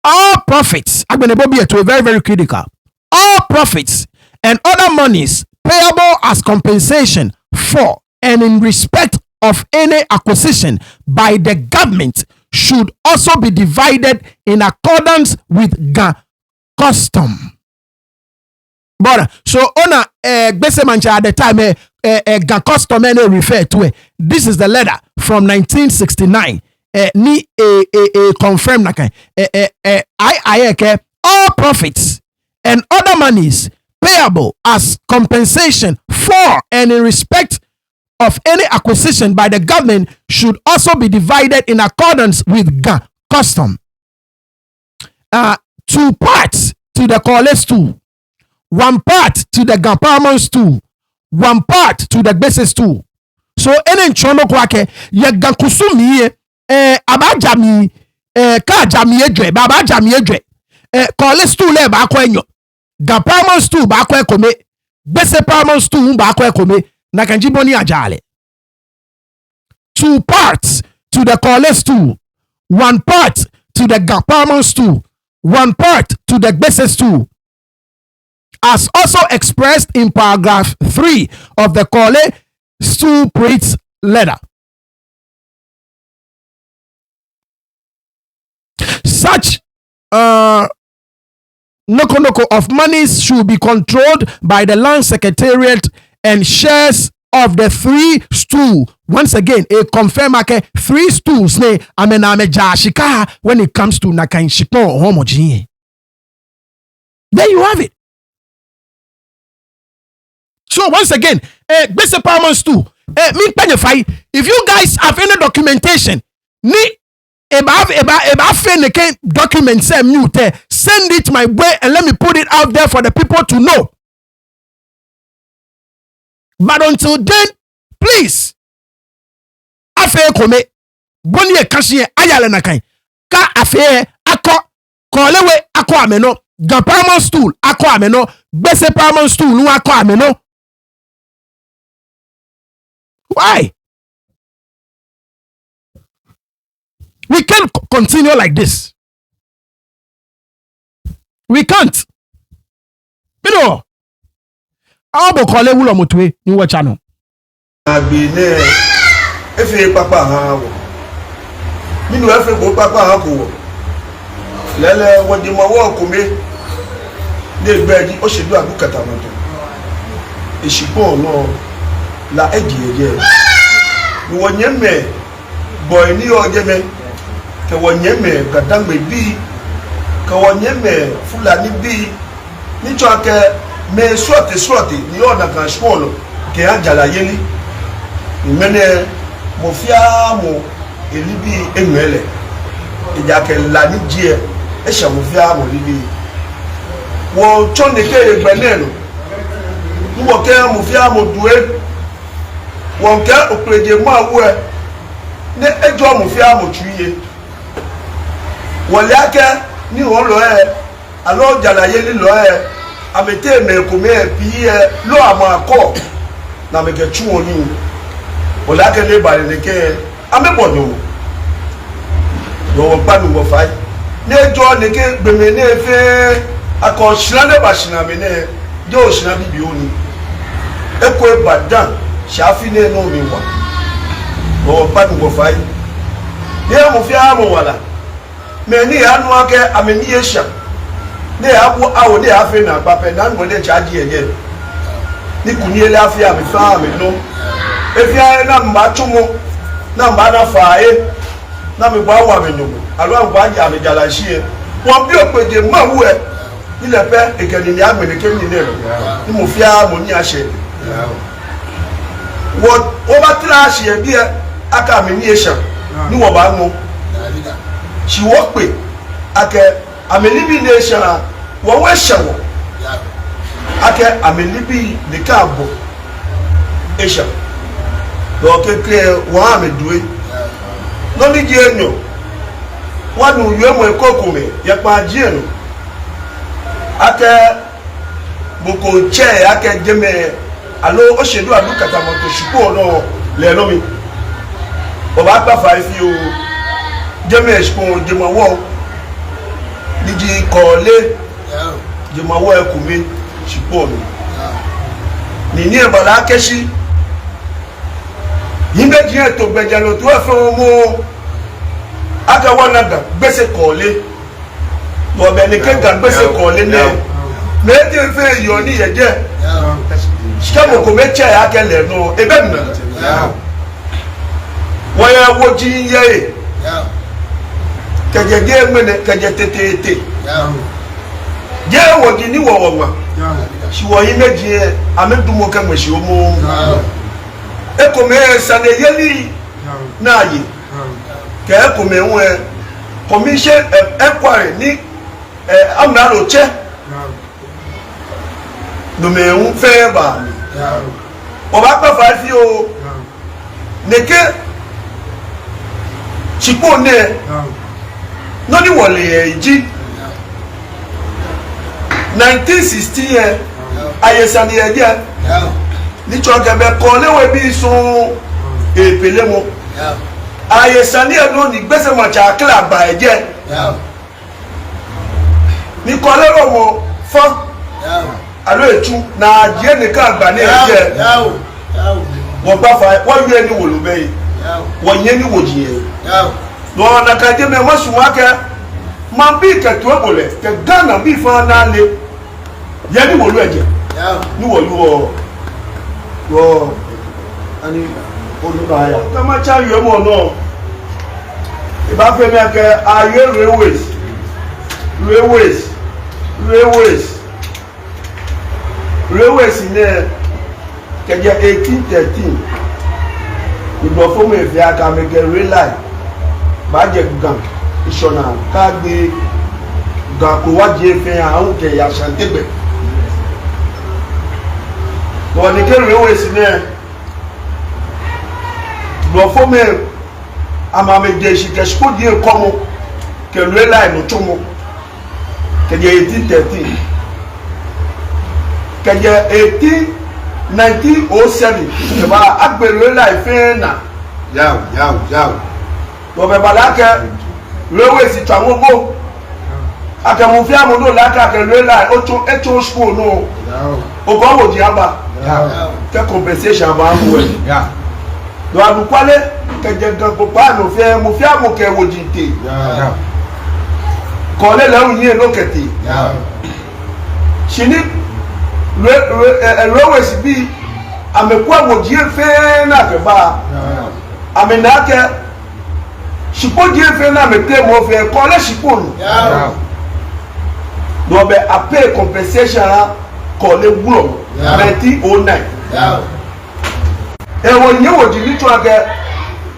All profits, I'm going to be very, very critical. All profits and other monies payable as compensation for and in respect of any acquisition by the government should also be divided in accordance with custom. But so on gbese mancha at the time custom refer to it. This is the letter from 1969. Ni confirm na kan all profits and other monies payable as compensation for and in respect of any acquisition by the government should also be divided in accordance with custom. 2 parts to the Correspondence 2, 1 part to the Paramount 2, 1 part to the Basis 2. So any chono kwake ye gankusumi abajami ka jami edwe baba jami edwe Correspondence 2 le ba kwa enyo Paramount 2 ba kwa ekome Basis Paramount 2 ba kwa ekome na kanjiboni ajale. 2 parts to the Correspondence 2, 1 part to the Paramount 2, 1 part to the Basis 2, as also expressed in paragraph 3 of the Correspondence 2 priest letter. Such noko of monies should be controlled by the land secretariat and shares of the 3 stool. Once again, a confirm 3 stools ne amename jashika when it comes to nakan shikon homogen. There you have it. So once again, Bese Paramount stool. If you guys have any documentation, ni Eba feneke document say mute. Send it my way and let me put it out there for the people to know. But until then, please, afe kome boni e kashe ayale na kan ka afe akọ kolewe akọ ameno ga paramount stool akọ ameno gbese paramount stool nu akọ ameno. Why? We can't continue like this. We can't. You know, I'll call it Wulo in what channel. I've been there. If you papa, you know, if you papa, Lele, what you walk with me, they beg you, or she do a book at a matter. Is she born no? La Eddie, you want your man, boy, New York, ka wanyeme Ga-Daŋme bi ka wanyeme Fulani bi ni chake me sorti ni ona kan skolo ke ajala yeli imene mo fia mo elibi enwele ija ke la ni die e sha mo fia mo libi wo chonde ke egbenelo wo ke mo fia mo duwe wo ke opeje mo awo ne ejo mo fia mo tuye wọlé akẹ́ ní wọ́n lọ ẹ̀ alọ́ jàlàyé lílọ ẹ̀ àmẹ́tẹ́ mẹ́kùnmẹ́ bí ẹ̀ lọ́ àmọ́ akọ́ na mẹ́kẹ́ tún wọn ní wọlé akẹ́ lé balẹ̀ nìkẹ́ ẹ̀ amẹ́bọ̀dọ̀ lọ́wọ́ gbádùn wọ̀ fáyé ní ẹjọ́ nìkẹ́ gbèmí ní ẹfẹ́ akọ̀ ṣìlánẹ́bà ṣìnàmì náà jẹ́ òṣìnà bíbí ó ní ẹkọ̀ Ìbàdàn ṣàfihàn náà mi wà lọ́wọ́ gbádùn wọ̀ fáyé ní ẹ̀mú fi àmọ̀ wàlà meni anu ake ameni esha ne abu awo ne afi na pape na ngo ne charge eye ni kuniele afi ami fa ami no efi aye na mba chumo na mba na fa e na mi gba wa mi nugo alo an gba ja mi jala shie won bi opeje ma wu e ile pe ekeni ni agbene ke ni ne ni mo fi a mo ni ase wo o ba tra ase e bi e aka mi ni esha ni wo ba mo she walk pe ake amelibi nation wo we shewo ake amelibi de kabo esha do keke wo ameduwe no ni je enyo wanu yue mo ekokume ye pa ji enu ake boko che ake jeme alo o sedu adukata mo to shipo no le no mi o ba pa 5 o jẹ́mẹ̀ ẹ̀ṣùpọ̀n jẹmọ̀wọ́ níjí kọ̀ọ̀lé jẹmọ̀wọ́ ẹkùnmí ṣùpọ̀ mi ní ẹ̀bọ̀lá kẹ́ṣí yíngẹ́jì ẹ̀tò gbẹ̀jẹ̀lò tó ẹ̀fẹ́ wọn mú agawọ́nàgà gbèsè kọ̀ọ̀lé bọ̀bẹ̀ ní kẹ́gà gbèsè kọ̀ọ̀lé náà méjì ń fẹ́ yọ ní yẹ̀jẹ̀ ṣẹ́mọ̀kò méjì akẹ́lẹ̀ nù ẹbẹ̀ nà wọ́n yẹ wọ́jí yẹ́ kẹjẹ dé mẹnẹ kẹjẹ tètè jẹ wọgi ní wọwọgbà ṣùwọ̀nyí méjì ẹ amẹ́dùnmọ́ kẹmẹ̀ ṣe ọmọ ẹkọ̀mẹ́ sànẹ̀ yẹlí náà yìí kẹ ẹkọ̀mẹ́ wọn ẹ kọmíṣẹ́ ẹkwàrẹ̀ ní amúnàlò chẹ́ lòmẹ̀ẹ́hún fẹ́ bà mí ọba pẹ́fà fi o nìkẹ́ ṣìpò náà nọ́ni wọ̀lẹ̀ ẹ̀jí 1916 yẹn àyẹ̀sàn ẹ̀jẹ̀ nítsọ̀gẹ̀bẹ̀ kọ́ léwé bí sun èpèlé mu àyẹ̀sàn ẹ̀dùn ní gbèsè mọ̀tsà kílà bà ẹ̀jẹ̀ ní kọ́ lérò mọ̀ fọ́ alo etu na adìẹ nìkan àgbà ní ẹ̀jẹ̀ wọ́n gbà fà wọ́n yẹ ní wòlò bẹ́yì wọ́n yẹ ní wòjì yẹn lọ́wọ́ nàkàdé mẹ́ wọ́n sùn wá kẹ́ máa bí kẹ̀tù ẹ̀bọ̀lẹ̀ kẹ̀ gánà bí fún náà lé yẹ ní wòlò ẹ̀jẹ̀ ní wòlò wọ́ ẹni olùkọ́ àyà. kẹ́mẹ́tsá yẹ mọ̀ náà ìbáfẹ́ mi kẹ́ ayé railways ní kẹjẹ 1813 ìgbọ̀fọ́mù ìfẹ́ akamẹ́kẹ́ rail line bàjẹ́ gan ìṣọ̀nà ká gbé gan kó wájú efe àwọn kẹ̀yà ṣàǹtẹ̀gbẹ̀ wọ́n ní kẹ́rù ewé sí náà lọ fún mi àmàmẹ̀jẹ̀ ìṣìkẹ̀ṣìkò díẹ̀ kọ́ mu kẹ̀lú ẹ̀ láì lọ́tún mu kẹ̀jẹ̀ 1813 kẹ̀jẹ̀ 1907 kẹ̀bà agbèrú ẹ̀ láì fẹ́ nà Yao. lọ́bẹ̀ bàlákẹ́ lówó sí tàwọn owó akẹ́mú fi àmúlò lákàkẹ́ lórí láì ó tó school náà ọkọ̀ òjì àbá kẹ́ compensation àbá ń wẹ̀ lọ àlùkwálẹ̀ kẹjẹ gan gbogbo àná fẹ́ mo fi àmú kẹ́ òjì tè kọ́lé lẹ́rù yín lókètè ṣì ní lówó sí bí àmẹ́kú àwòjì fẹ́ náà fẹ́ bá àmì náà kẹ́ ṣìpó díẹ̀ fẹ́ náà mẹ́tẹ́ mọ́ fẹ́ kọ́lé ṣìpó nù lọ́bẹ̀ apẹ́ compensation kọ́lé wúlọ̀ 1909 ẹ̀wọ̀n yẹn wò di nítorí akẹ́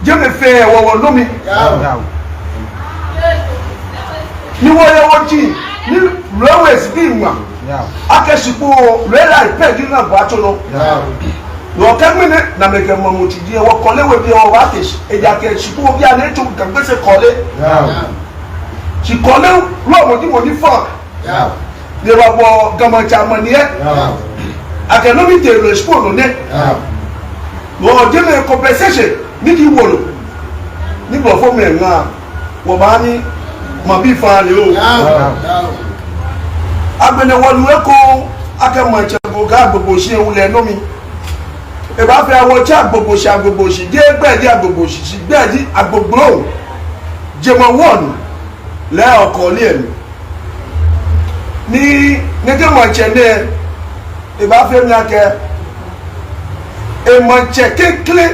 jẹ́mi fẹ́ ẹ̀wọ̀n wọ̀ lómi ní wọ́n yẹ wọ́n jì ní lọ́wọ́sì bí ìwà akẹ́ṣìpó lẹ́la ìpẹ́ ìdí náà bọ́ àtúnú lọ́kẹ́ mìíràn nàmẹ̀kẹ́ mọ̀mọ́tì díẹ̀ wọ́n kọ́lé wẹ̀ bí wọ́n wá tẹ̀ ẹ̀dá kẹ́ ṣìpó bí alẹ́ tó gbèsè kọ́lé ṣìkọ́lé lọ́wọ́dì wọ́n ní fọ́ọ̀n lè wà bọ̀ gàmọ̀tà mọ̀nìyẹ akẹ́nọ́mì tèrè ṣìpó lónìí lọ́wọ́ jẹ́mi compensation nídìí wọ̀lọ̀ nígbà fún mi ẹ̀ńgá wọ́n bá ní màbí fa lè o agbẹnẹwọlú ẹ̀kọ́ akẹ́mọ̀ ìṣẹ̀bù ká gbogbo ṣe ìwúlẹ̀ nómi ìbá fẹ́ àwọn tí agbogbo ṣe dé gbẹ̀dí agbogbo ṣe sí gbẹ̀dí agbogbo jẹmọ̀ wọ́ọ̀nù lẹ́ọ̀kọ́ ní ẹ̀mí ní nígbàmọ̀ ìṣẹ̀lẹ̀ ìbá fẹ́ mi akẹ́ èmọ̀ ìṣẹ̀ kékeré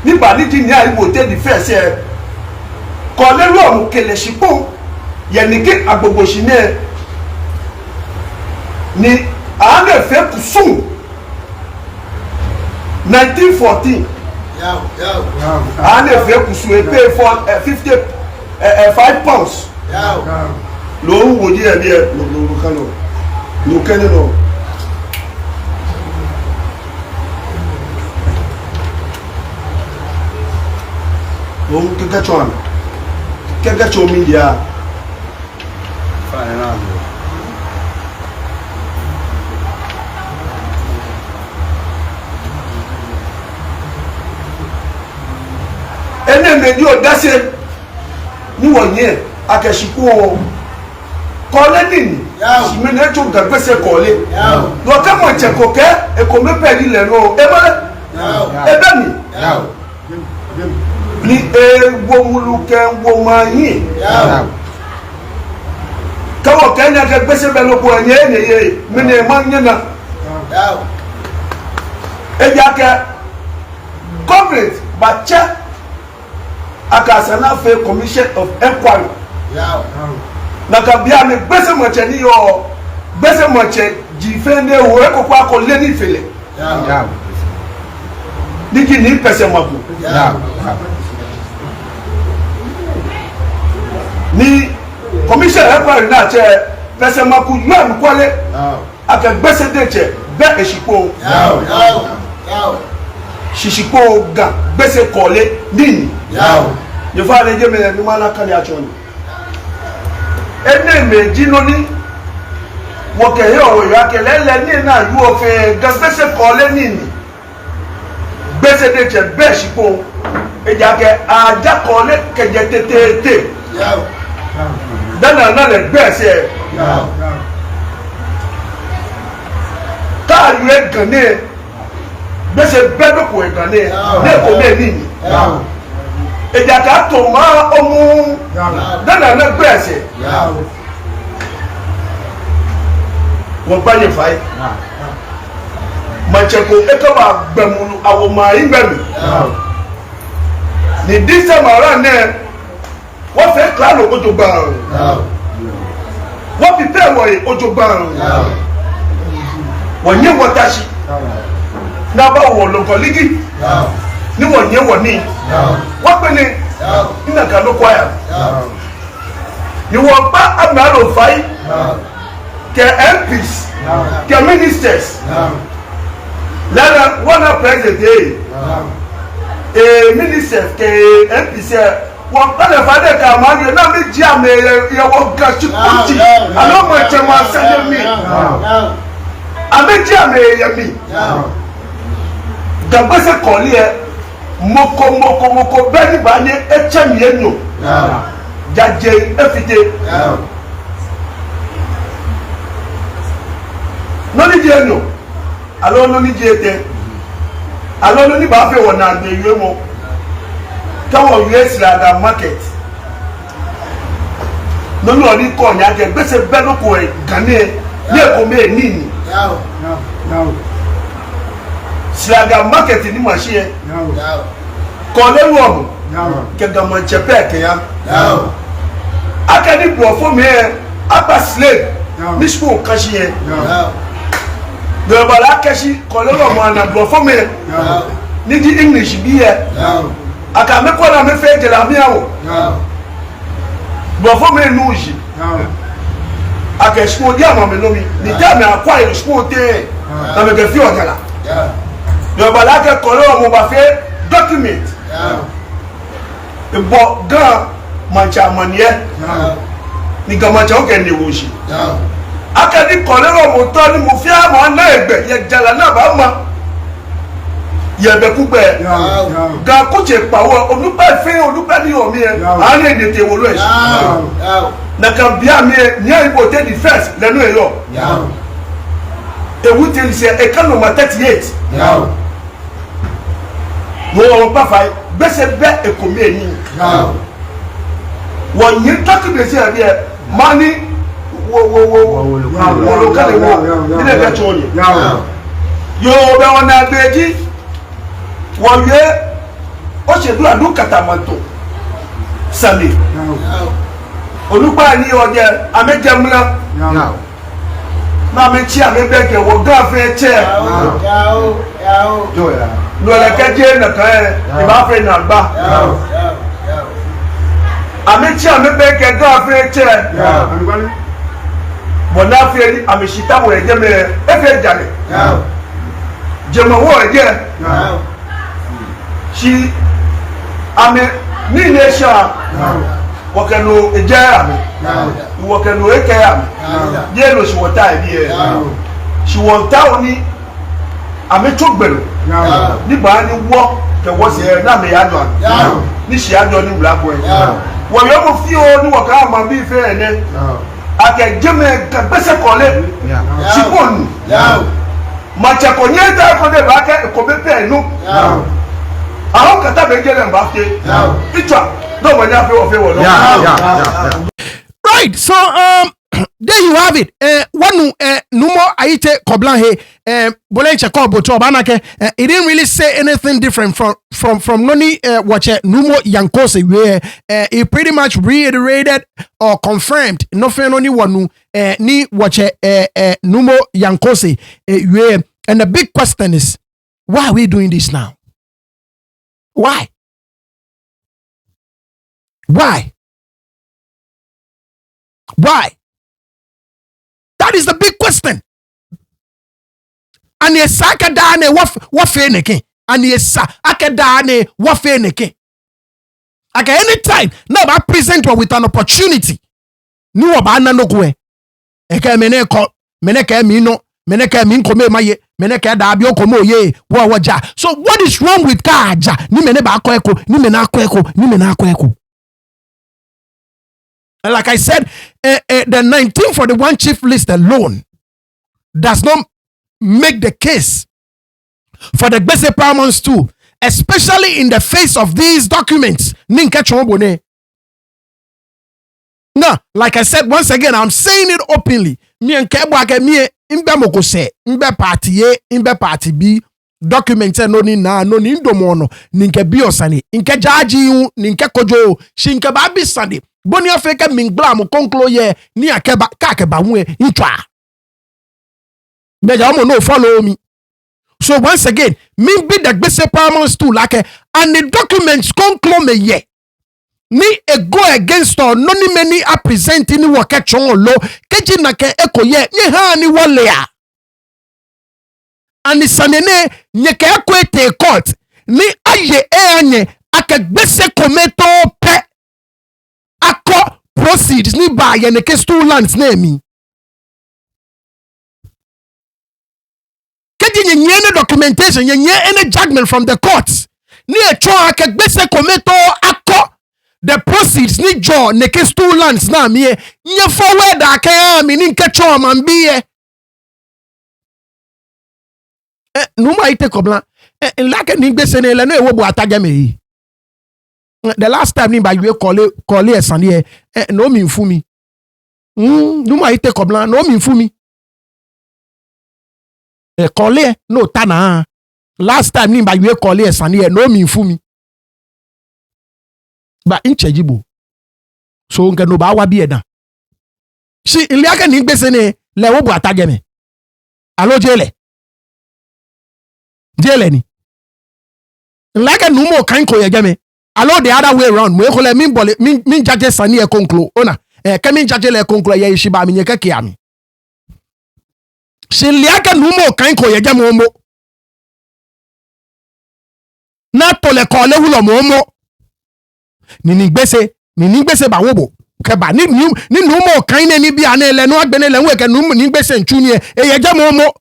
nígbà nídìí ní àìwò tẹ́lẹ̀ fẹ́ẹ̀sẹ̀ kọ́lé lọ́ọ̀mù kẹlẹ̀ ṣípò yẹnìkí agbogbo ṣe ní ẹ̀ ni àwọn ẹ̀fẹ́ kùsùn 1914 àwọn ẹ̀fẹ́ kùsùn ẹ̀pẹ́ 55 pounds lóòrùn wò díẹ̀ bí ẹ lókè nínú lóòrùn kẹ́kẹ́ tó omi yà ẹni ẹ̀mẹ̀dí ọ̀dásẹ̀ níwọ̀nyẹ́ akẹ́ṣìkú kọ́lé nìní ṣìmẹ́ni ẹ̀tọ́ gàgbẹ́sẹ̀ kọ́lé lọ́kẹ́ mọ̀ ìtẹ̀kọ̀kẹ́ ẹ̀kọ́ mẹ́pẹ́ nílẹ̀ náà ẹbẹ́ mi ní ewomulukẹ́ womayin kẹwọ̀ kẹ́ni akẹ́gbẹ́sẹ̀ bẹ́ẹ̀ lọ́kọ̀ ẹ̀yẹ́ ẹ̀yẹ́ mẹ́ni ẹ̀ máa ń yẹn náà ẹ̀yà kẹ́ corporate bàtẹ́ akasana fẹ́ commission of enquiry nakabia mi gbèsè mọ̀tsẹ̀ ní yọ gbèsè mọ̀tsẹ̀ jìfẹ́ ní ewu ekoko akọ lé ní ìfẹ̀lẹ̀ nígi ní pẹ̀sẹ̀ mọ̀kù ní commission enquiry náà tsẹ pẹ̀sẹ̀ mọ̀kù yọ àmukọ́lé akẹ gbèsè dé tsẹ bẹ́ èsìkò sìsìkò gà gbèsè kọ́lé níní yẹfọ alẹ jẹ mẹlẹ ní wọn alákàlẹ àtsọ ni ẹnẹ méjì lóní wọkẹ yẹ ọwọ yọ akẹlẹ ẹlẹ ní iná yú ọfẹ gẹgbẹsẹ kọlẹ nìní gbèsè de tsẹ bẹ́ẹ̀ sípò ẹdí akẹ àjà kọlẹ kẹjẹ tètè dáná náà lẹ gbẹsẹ káàlù ẹ gànẹ gbèsè bẹ́ẹ̀ dọkọ ẹ gànẹ ní ẹkọ mẹ nìní ìjàkà tó máa ọmú dáná náà gbé ẹsẹ̀ wọ́n gbá yẹn fàáyé mọ̀tsẹ̀kọ̀ ẹ̀kọ́wà gbẹ̀mùnú àwòmọ̀ ayé gbẹ̀mù ní dísẹ́mọ̀rá náà wọ́n fẹ́ kílánù ojú gbàrún wọ́n fi pẹ́ wọ̀nyí ojú gbàrún wọ́n yẹ wọ́n tàṣí náà bá wọ̀ lọ́kọ̀ lígì ní wọ́n yẹ wọ́n ní wọ́n pè ní ina ka no kwaya ni wo pa amaro fai ke MPs ke ministers Lana one president minister ke MPs wọ́n pẹ̀lẹ́ fàdé ká máa yẹ náà mi jí àmì ẹ̀yẹ̀wò gàtú kùtì àná mo ẹ̀jẹ̀ máa sẹ́yẹ mi àmì jí àmì ẹ̀yẹ̀ mi dàgbẹ́sẹ̀ kọ̀ọ̀lì ẹ̀ moko bẹ́ẹ̀ ni bá yẹ ẹ̀kyẹ́ mi yẹn nù jàjẹ́ ẹ̀fìdé lónìí jẹ́ nù alọ́ lónìí jẹ́ tẹ́ alọ́ lónìí bá fẹ́ wọ̀ nà àgbẹ̀ ìwé mọ́. Táwọn US Ga-Daŋme market nínú ọ̀rí kọ̀ ọ̀nyá jẹ gbèsè bẹ́ẹ̀ lóko ẹ̀ gàní ẹ̀ ní ẹ̀kọ́ mi ẹ̀ níìní Ga-Daŋme market ní màá ṣe ẹ̀ kọ̀ lẹ́nu ọ̀hún kẹgàmọ̀ ìjẹ́pẹ́ ẹ̀kẹ́yà akẹ́ni bọ̀ fún mi ẹ̀ apá slave ní school kan ṣe ẹ̀ gbẹ̀rẹ̀bàlá akẹ́sí kọ̀ lẹ́nu ọ̀hún àná bọ̀ fún mi ẹ̀ ní di English bí ẹ̀. Aka me kona me fe de la miawo bo fo me nuji aka school dia mo me no mi ni ta me akwa ile school te na me ke fi ojala yo ba la ke kolo mo ba fe document e bo ga mancha manie ni ga mancha o ke ni wo shi aka ni kolo mo to ni mo fi amo na egbe ye jala na ba ma yẹbẹ kúgbẹ ga kóche pàwọ olùpẹ ní omi ẹ àárín èdè tèwò lọ ẹsẹ nàkà bíà mi ẹ ní àyíkò tẹ di first lẹnu ẹ yọ ewu tẹ ṣe ẹka nọmba 38 ní wọn pàfà gbèsè bẹ èkómi ẹni wọn yìí tọkìbèsè ẹ bí ẹ máa ní wọlọkàlẹ wọ nílẹ bẹ tó yẹ yóò bẹ wọn náà gbé jí. Wọ́n yẹ ó ṣèlú àdó kàtàmọ́tò sàlẹ̀ olùgbà ní ọjẹ́ amẹ́jẹmúlá máa mi tí amẹ́bẹ̀kẹ̀ wọ́n gáàfẹ́ ẹ̀chẹ́ lọ́lẹ̀kẹ́jẹ́ nìkan ẹ̀ ìbáfẹ́ nàgbà amẹ́tí amẹ́bẹ̀kẹ̀ gáàfẹ́ ẹ̀chẹ́ bọ̀dáfẹ́ amẹ́sítàwọ̀ ẹ̀jẹ̀ mẹ́rẹ̀ ẹ̀fẹ́ jalè jẹ̀mọ̀wọ́ ẹ̀jẹ̀ si ame ni nation wakano eje ame wakano eke ame ye lo si wota bi e si wota oni ame togbelo ni ba ni wo ke wo se na me yajo ni si yajo ni black boy wo yo mo fi o ni waka ma bi fe ene ake jeme ka bese kole si ponu ma cha ko nyeta ko de ba ke ko be pe nu àwọn kata bẹ jẹ lẹnba fi picture náà wọn yà fẹ wọ fẹ wọ lọ. Right, so there you have it. One numo aite koblan he bolenche ko boto banake. It didn't really say anything different from noni watch numo yankose where it pretty much reiterated or confirmed nothing noni wanu ni watch numo yankose where. And the big question is, why are we doing this now? Why? Why? Why? That is the big question. And yes, akadane wafeneke. And yes, akadane wafeneke. Okay, anytime now I present you with an opportunity. Ni wabana no kwe. Eke meneke mino. Meneke min kome maye meneke da bi okomo ye wo waja. So what is wrong with kaja ni mene ba akọ eko ni mene akọ eko ni mene akọ eko. And like I said, the 1941 chief list alone does not make the case for the Gbese paramount too, especially in the face of these documents. Ninka chobone. Now, like I said once again, I'm saying it openly. Me and Kebwake me imbe mokose imbe party A imbe party B document no ni na no ni ndomono ninke biosani inke jaji yu ninke kojo shinke babi sani boni afeke mingbla mo konklo ye ni akeba kakeba hu ntwa meja omo no follow me. So once again me be the Gbese paramount too like and the documents conclo me ye ni ego against or no ni many are presenting ni wakachon lo keji na ke ekoye ni ha ni wale ani sanene nye ke ekwete court ni aye anye akagbese kometo pe akọ proceeds ni ba ye ne ke stool lands na emi keji nye ne documentation nye any judgment from the courts ni echo akagbese kometo akọ the proceeds ni jo ne ke stool lands na mi nye forward aka mi ni nkecho man biye numa ite kobla like ni gbese ne le no ewo bu Ga-Daŋme yi the last time ni ba you call esan ye no mi nfu mi numa ite kobla no mi nfu mi call no tana last time ni ba you call esan ye no mi nfu mi ba inchejibo so nke no ba wa bi eda si like ni gbese ne le wo bu Ga-Daŋme alo jele ni like numo kan ko yegame allow the other way around mo ko le min judge sani e conclude ona ke min judge le conclude ye shiba mi nyeke kiami se like numo kan ko yegame mo na to le ko le hulo mo ni gbese ba wobo ke ba ni numo kan ne ni bia na le no agbene le nwe ke numo ni gbese ntu ni e yegame mo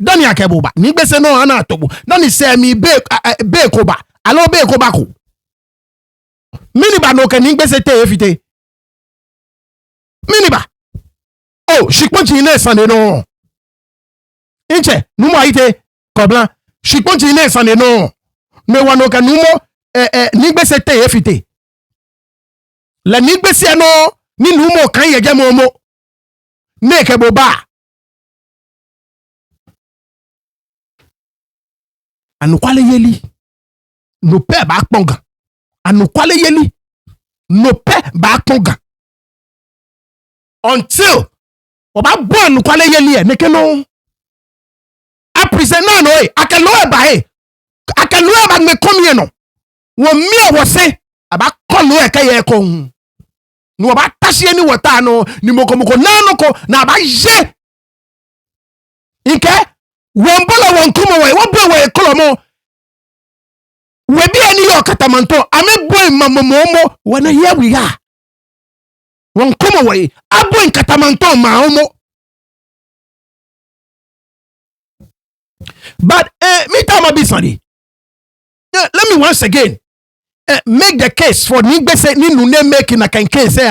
dani akeboba ni gbese no ana tobo dani se mi be ko ba alo be ko ba ko miniba no ke ni gbese te efite miniba oh shikponji ne sane no inche numo aite koblan shikponji ne sane no me wano ke numo ni gbese te efite la ni gbese no ni numo kan yeje mo ne keboba anukwale yeli no pe ba kponga anukwale yeli no pe ba kponga until oba bo anukwale yeli e neke no a present no no akelo e ba me komi no wo mi o wo se aba kolu e ka ye ko no oba tasie ni wota no ni mokomoko na no ko na ba je nke wombola wonkumo we bro we kolomo we bi ani yo katamanto ame boy mamomo wana here we are wonkumo we abo katamanto maomo but me tama bisani let me once again make the case for ni gbese ni nune make na kan case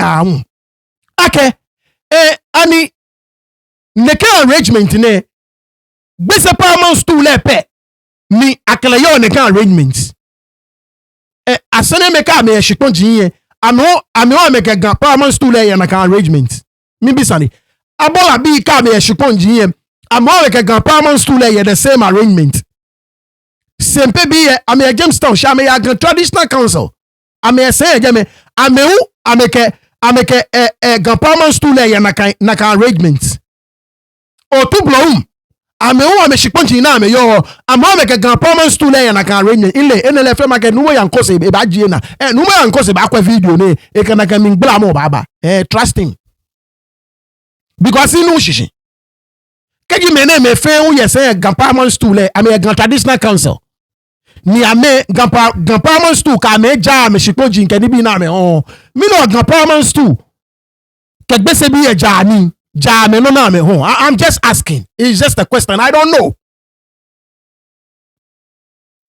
okay ani neke arrangement ne gbese paramount stool epe ni akele yo ne kan arrangements asene meka me shikponji yin ame o meka gan paramount stool e na kan arrangements mi bisani abola bi ka me shikponji yin ame o meka gan paramount stool e the same arrangement sempe bi ame Jamestown sha me ya traditional council ame say je me ameke gan paramount stool e na kan arrangements o tu blom ame wo me shikponji na ame yo ama me ke gan paramount stool e na kan arrange ile enele fe market numo yankose e ba jie na numo yankose ba kwa video ne e kana kan min gbla mo baba trusting because inu shishi keji me na me fe wo yese gan paramount stool e ame gan traditional council ni ame gan paramount stool ka me ja me shikponji nke ni bi na ame mi no gan paramount stool ke gbese bi e ja ni Jame no na me ho. I'm just asking. It's just a question. I don't know.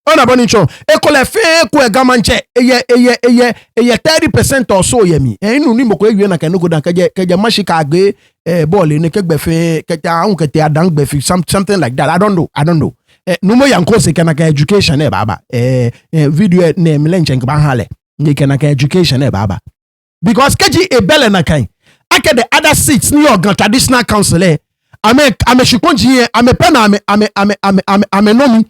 Ona boni cho. Ekole fe ku e gamanche eye 30% or so ye mi. Inu ni moko ewie na ke no go dan keje mashika agbe ball ni ke gbefe ke ta an ke te adan gbefe something like that. I don't know. Numo yanko se kana ka education e baba. Video ne milenche ngba hale. Ni kana ka education e baba. Because keji e bele na kan ake the other seats ni organ traditional council ame shikonji ame pena ame nomi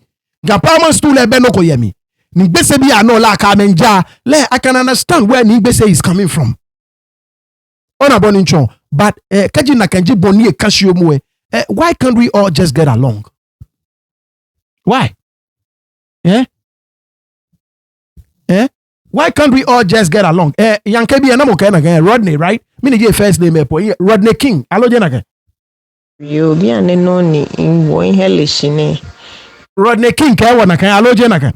ga paramount stool be no ko yemi ni gbese bi ano la ka menja le I can understand where ni gbese is coming from ona boni nchon but kaji na kanji boni e kasio mu why can't we all just get along why Why can't we all just get along? Yankebi and I'm Rodney, right? Me first name Rodney King. Hello, Jenaka. You be an enoni in going hellish. Rodney King, hello, Jenaka.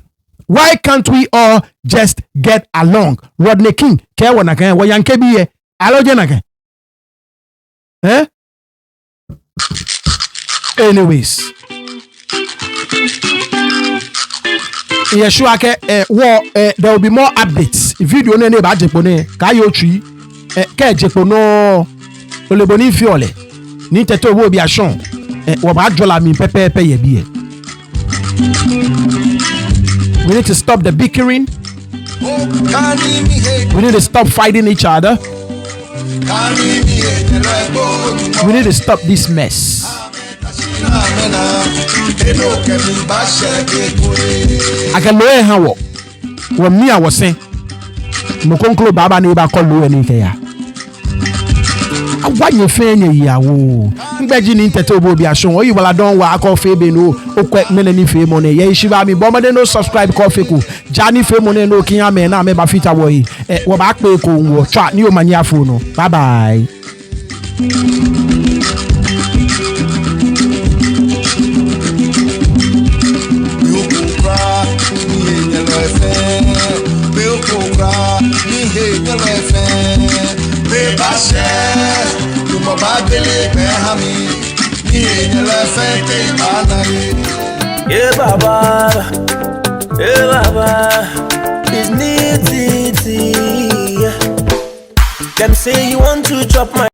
Why can't we all just get along? Rodney King, what Yankebi? Hello, Jenaka. Anyways. Yeshua there will be more updates. If you don't know about Jepone, Kayo tree, Jepono, Oleboni Fiole, Niteto will be a shon, Wabajola mi pepe ye be. We need to stop the bickering. We need to stop fighting each other. We need to stop this mess. I can know how when me I was saying no conclude baba neighbor call no anything ya. I want you fan ya wo. Ngbeji ni nteto bo bi aso oyi wala don wa call febe no okwe mene ni fe money ye shiba mi bomade no subscribe call fe ko jani fe money no kinya me na me ba fita wo yi wo ba pe ko wo twa ni o mani afo no. Bye bye. Yeah, Baba, it's neat. Them say you want to chop my